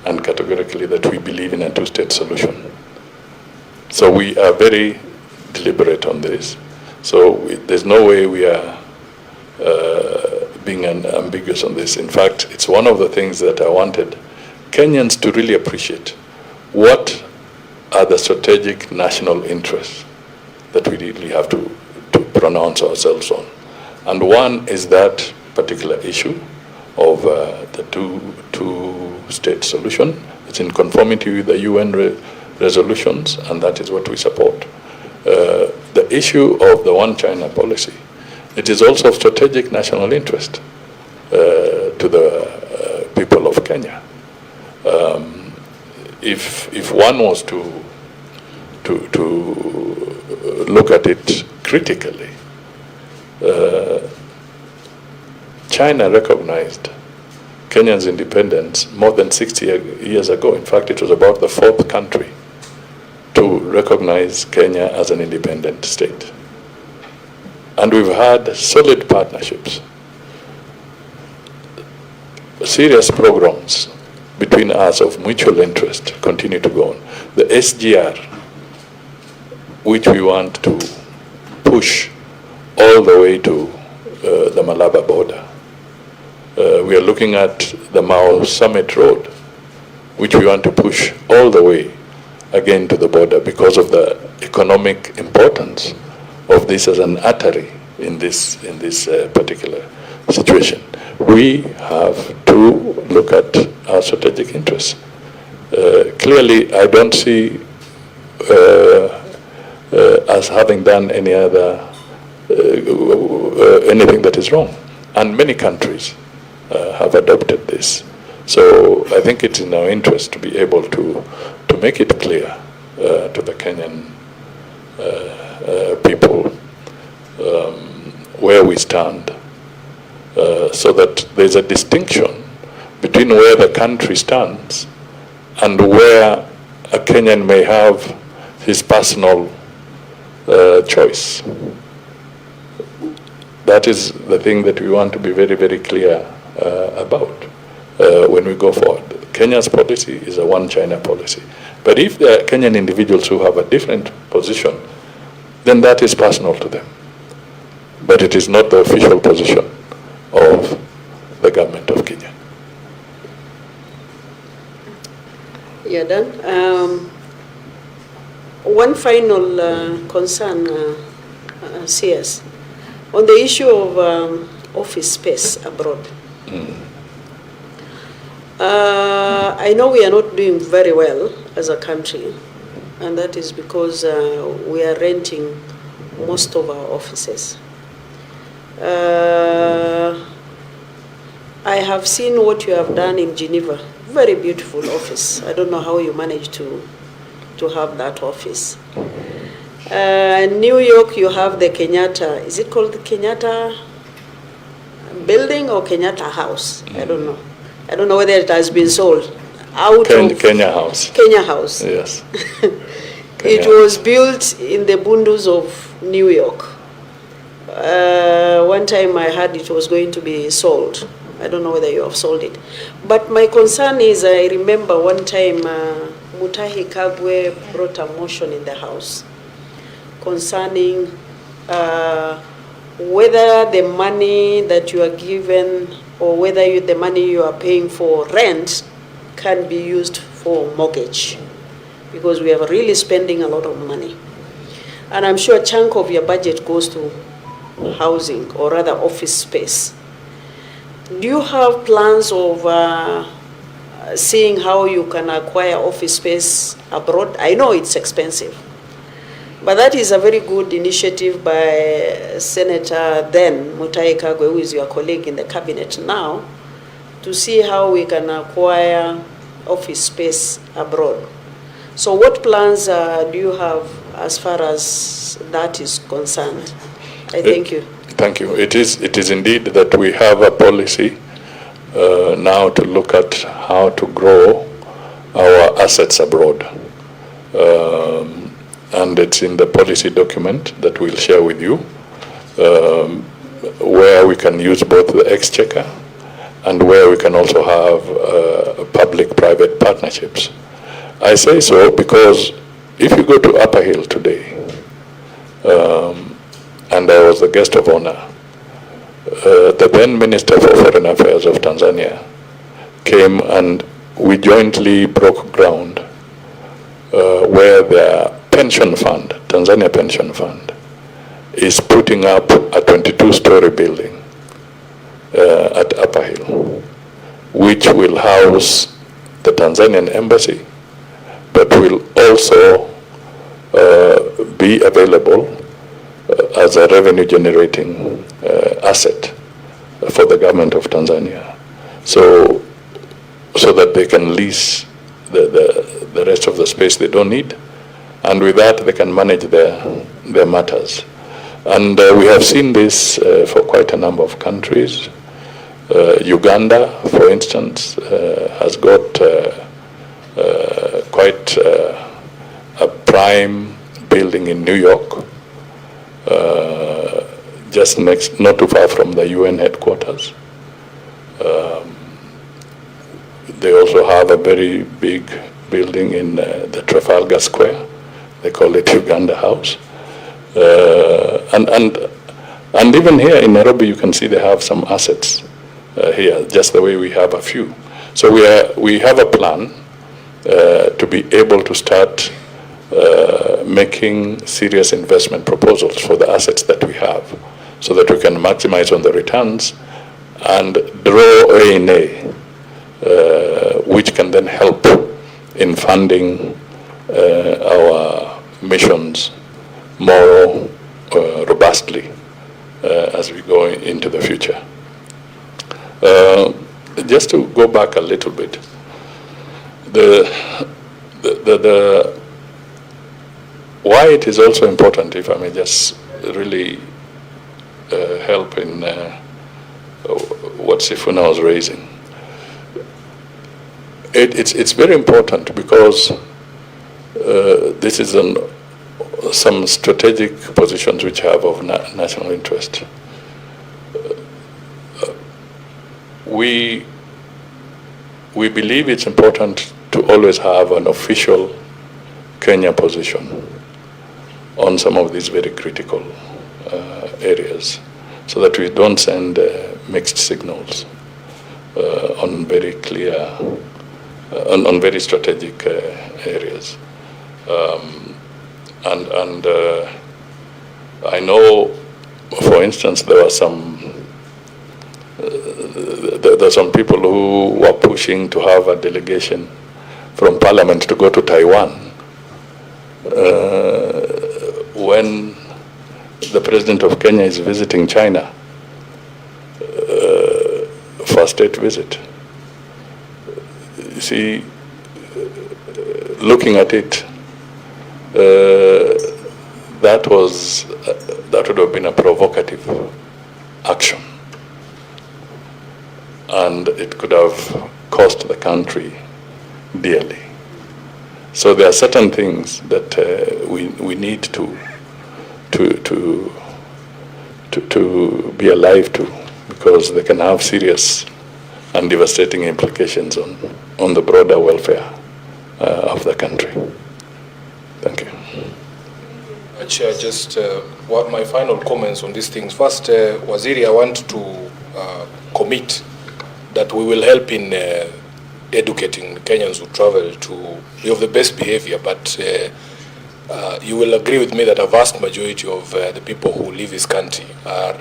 and categorically that we believe in a two-state solution. So we are very deliberate on this. So there's no way we are being ambiguous on this. In fact, it's one of the things that I wanted Kenyans to really appreciate. What are the strategic national interests that we really have to pronounce ourselves on? And one is that particular issue of the two-state solution. It's in conformity with the UN resolutions, and that is what we support. the issue of the one China policy, it is also of strategic national interest to the people of Kenya. If one was to look at it critically, China recognized Kenya's independence more than 60 years ago. In fact, it was about the fourth country to recognize Kenya as an independent state. And we've had solid partnerships, serious programs between us of mutual interest continue to go on. The SGR, which we want to push all the way to the Malaba border. We are looking at the Mao Summit Road, which we want to push all the way again to the border because of the economic importance of this as an artery in this particular situation. We have to look at our strategic interests. Clearly, I don't see us having done any other anything that is wrong, and many countries have adopted this. So I think it's in our interest to be able to make it clear to the Kenyan people where we stand, so that there's a distinction between where the country stands and where a Kenyan may have his personal choice. That is the thing that we want to be very, very clear about when we go forward. Kenya's policy is a one China policy. But if there are Kenyan individuals who have a different position, then that is personal to them. But it is not the official position of the government of Kenya. Yeah, done. One final concern, CS, on the issue of office space abroad. I know we are not doing very well as a country, and that is because we are renting most of our offices. I have seen what you have done in Geneva. Very beautiful office. I don't know how you managed to have that office. In New York, you have the Kenyatta. Is it called the Kenyatta building or Kenyatta House? I don't know. I don't know whether it has been sold. Kenya House. Kenya House. Yes. It was built in the bundles of New York. One time I heard it was going to be sold. I don't know whether you have sold it. But my concern is, I remember one time Mutahi Kagwe brought a motion in the House concerning whether the money that you are given or whether the money you are paying for rent can be used for mortgage, because we are really spending a lot of money. And I'm sure a chunk of your budget goes to housing, or rather office space. Do you have plans of seeing how you can acquire office space abroad? I know it's expensive, but that is a very good initiative by Senator then Mutahi Kagwe, who is your colleague in the cabinet now, to see how we can acquire office space abroad. So what plans do you have as far as that is concerned? I thank you. Thank you. It is indeed that we have a policy now to look at how to grow our assets abroad. And it's in the policy document that we'll share with you, where we can use both the exchequer and where we can also have public-private partnerships. I say so because if you go to Upper Hill today, and I was the guest of honor, the then Minister for Foreign Affairs of Tanzania came and we jointly broke ground where their pension fund, Tanzania Pension Fund, is putting up a 22-story building at Upper Hill, which will house the Tanzanian embassy, but will also be available as a revenue generating asset for the government of Tanzania. So that they can lease the rest of the space they don't need, and with that they can manage their matters. And we have seen this for quite a number of countries. Uganda, for instance, has got quite a prime building in New York, just not too far from the UN headquarters. They also have a very big building in the Trafalgar Square. They call it Uganda House. And even here in Nairobi, you can see they have some assets here, just the way we have a few. So we have a plan to be able to start making serious investment proposals for the assets that we have, so that we can maximize on the returns and draw A&A, which can then help in funding our missions more robustly as we go into the future. Just to go back a little bit, why it is also important, if I may just really help in what Sifuna was raising. It's very important because this is some strategic positions which have of national interest. We believe it's important to always have an official Kenya position on some of these very critical areas, so that we don't send mixed signals on very clear, on very strategic areas. And I know, for instance, there were some people who were pushing to have a delegation from Parliament to go to Taiwan when the President of Kenya is visiting China for a state visit. You see, looking at it, that would have been a provocative action, and it could have cost the country dearly. So there are certain things that we need to be alive to, because they can have serious and devastating implications on the broader welfare of the country. Thank you. Chair, just what my final comments on these things. First, Waziri, I want to commit that we will help in educating Kenyans who travel to be of the best behavior, but you will agree with me that a vast majority of the people who live this country are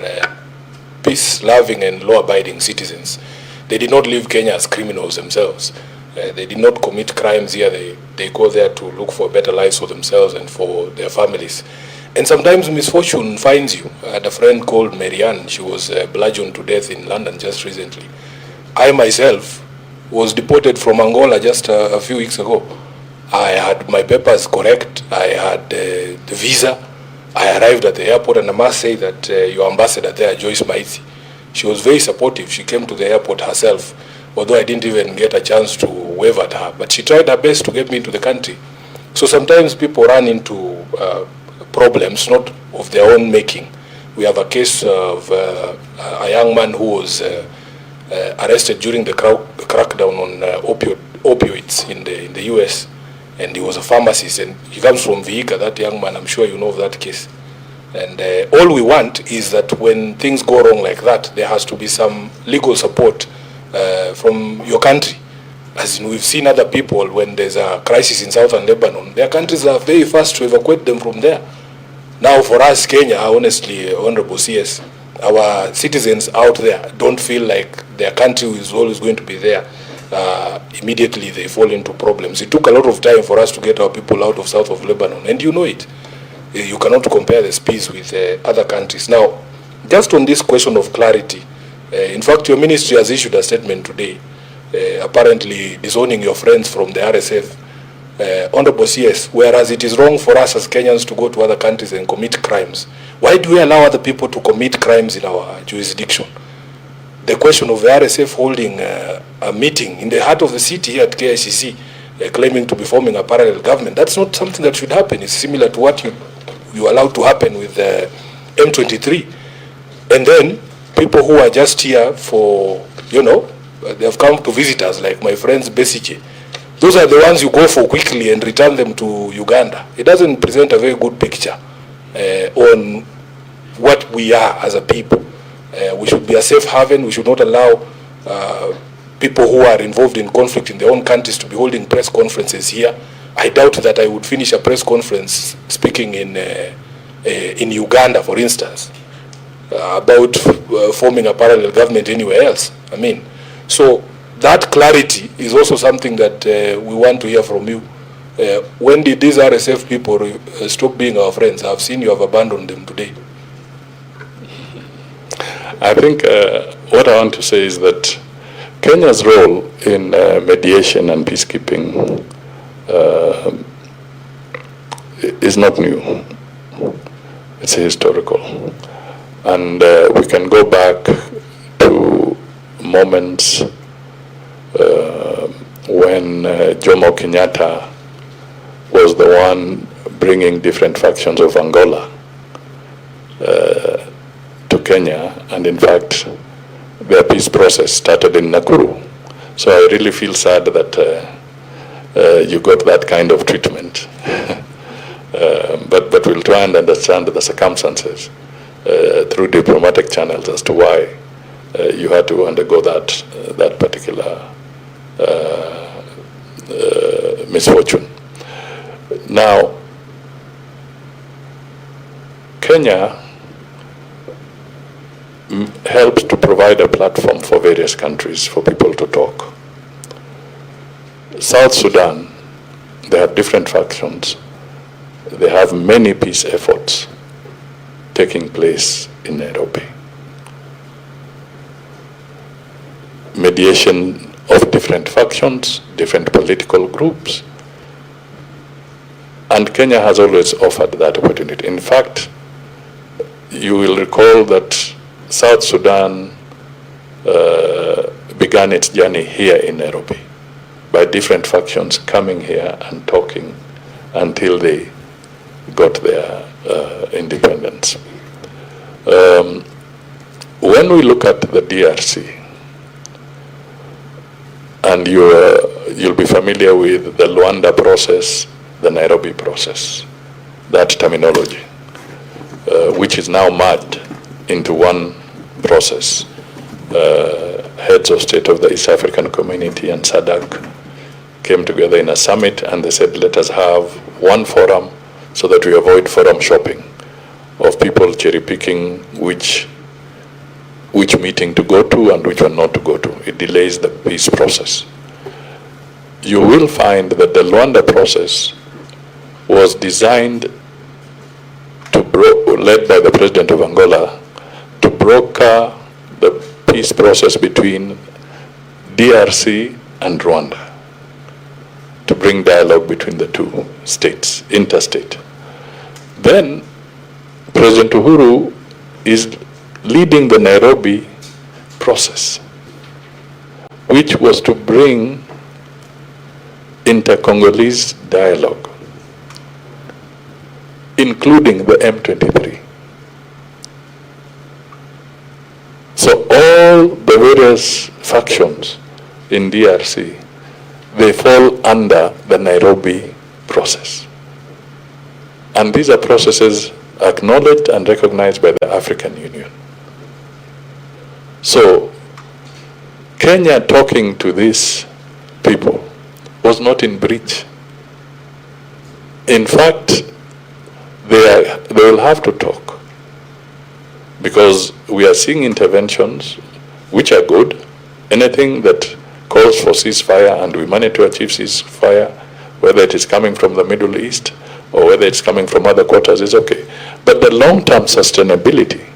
peace-loving and law-abiding citizens. They did not leave Kenya as criminals themselves. They did not commit crimes here. They go there to look for better lives for themselves and for their families. And sometimes misfortune finds you. I had a friend called Marianne. She was bludgeoned to death in London just recently. I myself was deported from Angola just a few weeks ago. I had my papers correct. I had the visa. I arrived at the airport, and I must say that your ambassador there, Joyce Maithi, she was very supportive. She came to the airport herself, although I didn't even get a chance to wave at her. But she tried her best to get me into the country. So sometimes people run into problems, not of their own making. We have a case of a young man who was arrested during the crackdown on opioids in the US, and he was a pharmacist, and he comes from Vihiga, that young man. I'm sure you know of that case. And all we want is that when things go wrong like that, there has to be some legal support from your country. As in, we've seen other people, when there's a crisis in southern Lebanon, their countries are very fast to evacuate them from there. Now for us, Kenya, honestly, Honorable CS, our citizens out there don't feel like their country is always going to be there. Immediately they fall into problems. It took a lot of time for us to get our people out of south of Lebanon, and you know it. You cannot compare the speeds with other countries. Now, just on this question of clarity, in fact, your ministry has issued a statement today, apparently disowning your friends from the RSF, Honorable CS, whereas it is wrong for us as Kenyans to go to other countries and commit crimes. Why do we allow other people to commit crimes in our jurisdiction? The question of the RSF holding a meeting in the heart of the city here at KICC, claiming to be forming a parallel government, that's not something that should happen. It's similar to what you allowed to happen with M23. And then people who are just here for, they have come to visit us, like my friends Besige. Those are the ones you go for quickly and return them to Uganda. It doesn't present a very good picture on what we are as a people. We should be a safe haven. We should not allow people who are involved in conflict in their own countries to be holding press conferences here. I doubt that I would finish a press conference speaking in Uganda, for instance, about forming a parallel government anywhere else. So that clarity is also something that we want to hear from you. When did these RSF people stop being our friends? I've seen you have abandoned them today. I think what I want to say is that Kenya's role in mediation and peacekeeping is not new. It's historical. And we can go back to moments when Jomo Kenyatta was the one bringing different factions of Angola to Kenya, and in fact their peace process started in Nakuru. So I really feel sad that you got that kind of treatment. But we'll try and understand the circumstances through diplomatic channels as to why you had to undergo that particular misfortune. Now, Kenya helps to provide a platform for various countries for people to talk. South Sudan, they have different factions. They have many peace efforts taking place in Nairobi. Mediation of different factions, different political groups, and Kenya has always offered that opportunity. In fact, you will recall that South Sudan began its journey here in Nairobi by different factions coming here and talking until they got their independence. When we look at the DRC, and you'll be familiar with the Luanda process, the Nairobi process, that terminology, which is now merged into one process. Heads of state of the East African Community and SADC came together in a summit, and they said, let us have one forum so that we avoid forum shopping of people cherry-picking which meeting to go to and which one not to go to. It delays the peace process. You will find that the Luanda process was designed led by the president of Angola, to broker the peace process between DRC and Rwanda, to bring dialogue between the two states, interstate. Then President Uhuru is leading the Nairobi process, which was to bring inter-Congolese dialogue, including the M23. So all the various factions in DRC, they fall under the Nairobi process. And these are processes acknowledged and recognized by the African Union. So Kenya talking to these people was not in breach. In fact, they will have to talk, because we are seeing interventions which are good. Anything that calls for ceasefire, and we manage to achieve ceasefire, whether it is coming from the Middle East or whether it's coming from other quarters is okay. But the long-term sustainability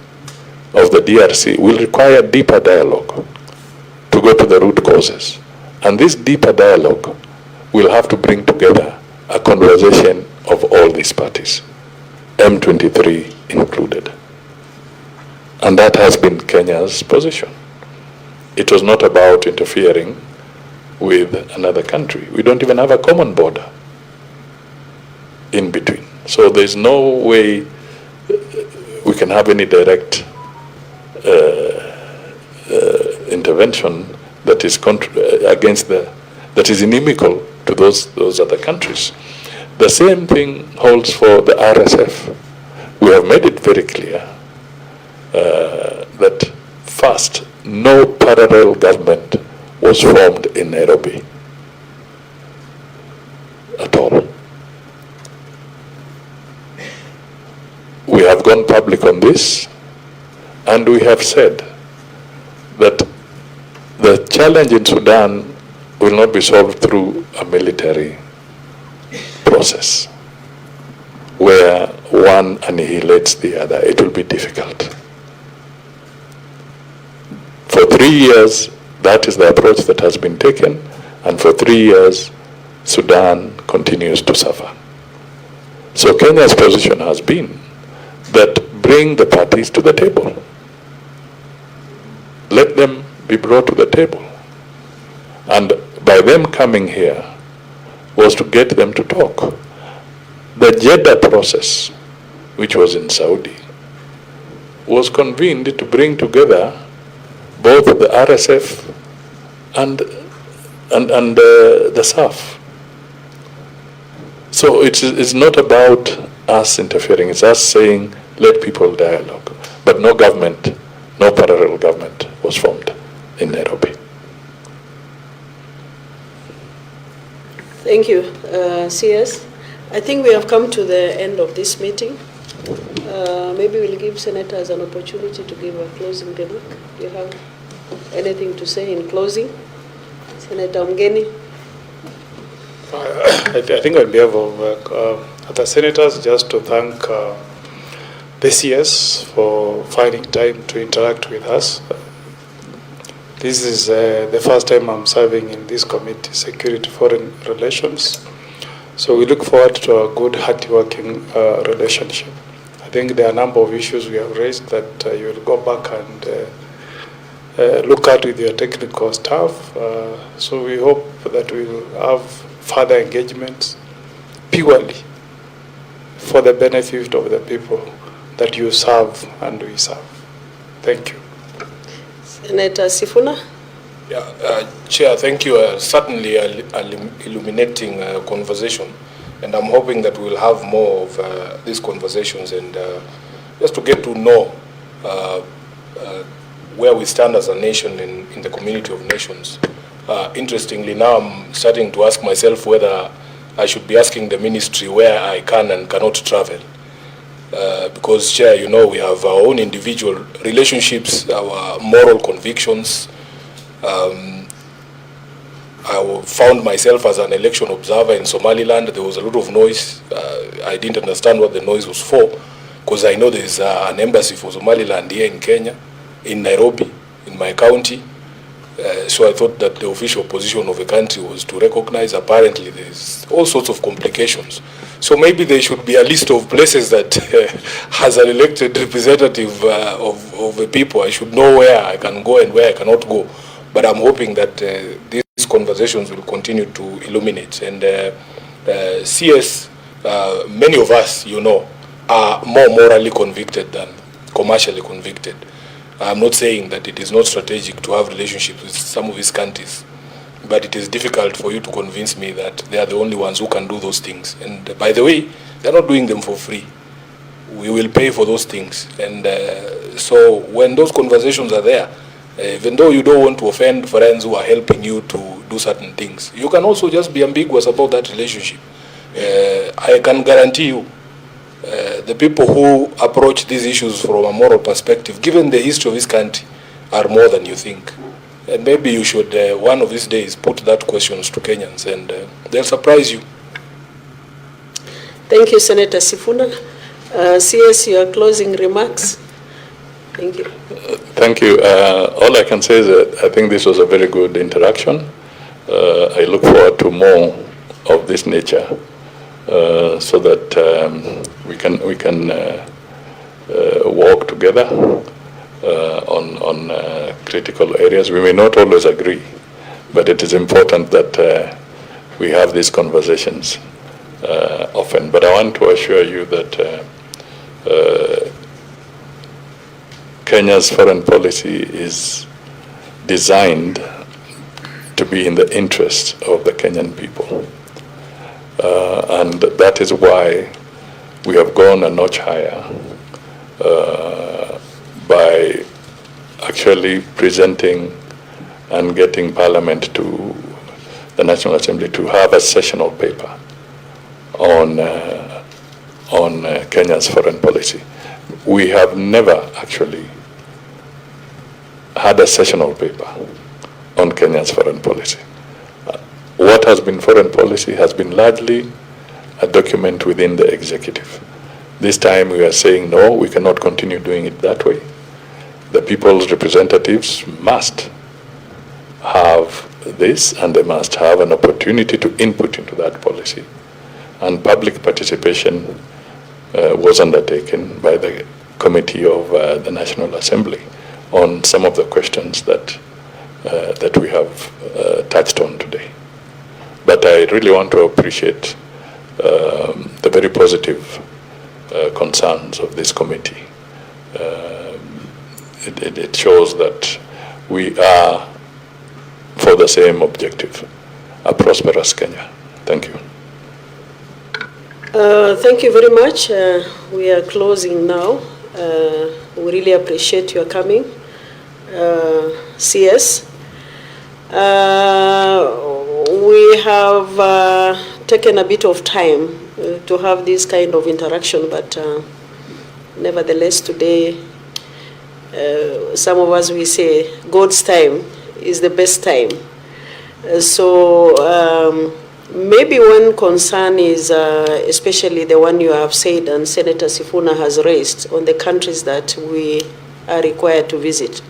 of the DRC will require deeper dialogue to go to the root causes. And this deeper dialogue will have to bring together a conversation of all these parties, M23 included. And that has been Kenya's position. It was not about interfering with another country. We don't even have a common border in between. So there's no way we can have any direct intervention that is that is inimical to those other countries. The same thing holds for the RSF. We have made it very clear that first, no parallel government was formed in Nairobi at all. We have gone public on this, and we have said that the challenge in Sudan will not be solved through a military process where one annihilates the other. It will be difficult. For 3 years, that is the approach that has been taken, and for 3 years, Sudan continues to suffer. So Kenya's position has been that bring the parties to the table. Let them be brought to the table. And by them coming here was to get them to talk. The Jeddah process, which was in Saudi, was convened to bring together both the RSF and the SAF. So it's not about us interfering, it's us saying, let people dialogue. But no government, no parallel government was formed in Nairobi. Thank you, CS. I think we have come to the end of this meeting. Maybe we'll give senators an opportunity to give a closing remark. Do you have anything to say in closing? Senator Mgeni? I think on behalf of the senators, just to thank the CS for finding time to interact with us. This is the first time I'm serving in this committee, Security Foreign Relations. So we look forward to a good, hearty working relationship. I think there are a number of issues we have raised that you will go back and look at with your technical staff. So we hope that we will have further engagements purely for the benefit of the people that you serve and we serve. Thank you. Senator Sifuna? Yeah, Chair, thank you. Certainly illuminating conversation, and I'm hoping that we'll have more of these conversations and just to get to know where we stand as a nation in the community of nations. Interestingly, now I'm starting to ask myself whether I should be asking the ministry where I can and cannot travel. Because, Chair, you know, we have our own individual relationships, our moral convictions. I found myself as an election observer in Somaliland. There was a lot of noise. I didn't understand what the noise was for, because I know there's an embassy for Somaliland here in Kenya, in Nairobi, in my county. So I thought that the official position of a country was to recognize. Apparently there's all sorts of complications. So maybe there should be a list of places that has an elected representative of the people. I should know where I can go and where I cannot go. But I'm hoping that these conversations will continue to illuminate. And CS, many of us, you know, are more morally convicted than commercially convicted. I'm not saying that it is not strategic to have relationships with some of these countries, but it is difficult for you to convince me that they are the only ones who can do those things. And by the way, they're not doing them for free. We will pay for those things. And so when those conversations are there, even though you don't want to offend friends who are helping you to do certain things, you can also just be ambiguous about that relationship. I can guarantee you, the people who approach these issues from a moral perspective, given the history of this country, are more than you think. And maybe you should, one of these days, put that questions to Kenyans, and they'll surprise you. Thank you, Senator Sifuna. CS, your closing remarks. Thank you. Thank you. All I can say is that I think this was a very good interaction. I look forward to more of this nature so that we can work together on critical areas. We may not always agree, but it is important that we have these conversations often. But I want to assure you that Kenya's foreign policy is designed to be in the interest of the Kenyan people. And that is why we have gone a notch higher by actually presenting and getting Parliament to the National Assembly to have a sessional paper on Kenya's foreign policy. We have never actually had a sessional paper on Kenya's foreign policy. What has been foreign policy has been largely a document within the executive. This time we are saying, no, we cannot continue doing it that way. The people's representatives must have this, and they must have an opportunity to input into that policy. And public participation was undertaken by the Committee of the National Assembly on some of the questions that we have touched on today. But I really want to appreciate the very positive concerns of this committee. It shows that we are for the same objective, a prosperous Kenya. Thank you. Thank you very much. We are closing now. We really appreciate your coming. CS. We have taken a bit of time to have this kind of interaction, but nevertheless today, some of us, we say God's time is the best time. So maybe one concern is especially the one you have said and Senator Sifuna has raised on the countries that we are required to visit.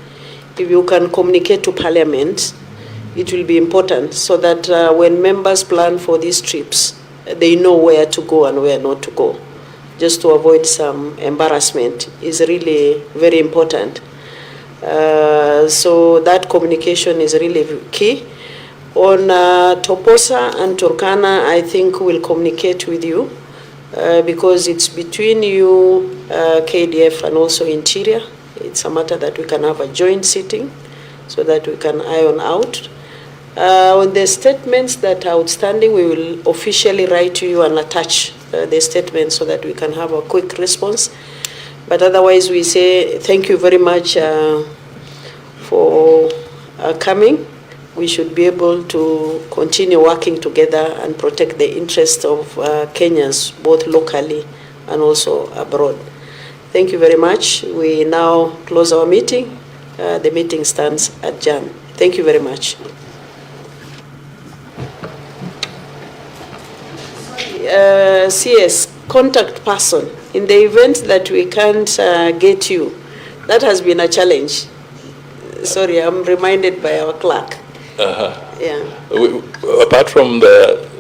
If you can communicate to Parliament, it will be important so that when members plan for these trips, they know where to go and where not to go, just to avoid some embarrassment is really very important. So that communication is really key. On Toposa and Turkana, I think we'll communicate with you because it's between you, KDF, and also Interior. It's a matter that we can have a joint sitting so that we can iron out. On the statements that are outstanding, we will officially write to you and attach the statement so that we can have a quick response. But otherwise, we say thank you very much for coming. We should be able to continue working together and protect the interests of Kenyans, both locally and also abroad. Thank you very much. We now close our meeting. The meeting stands adjourned. Thank you very much. CS, contact person. In the event that we can't get you, that has been a challenge. Sorry, I'm reminded by our clerk. Yeah. Apart from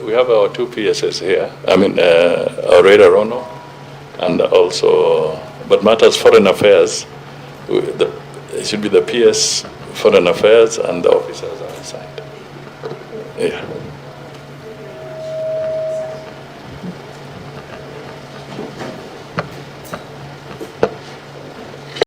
we have our two PSs here. I mean, Aurora Rono, and also, but matters foreign affairs. It should be the PS foreign affairs, and the officers are assigned. Yeah.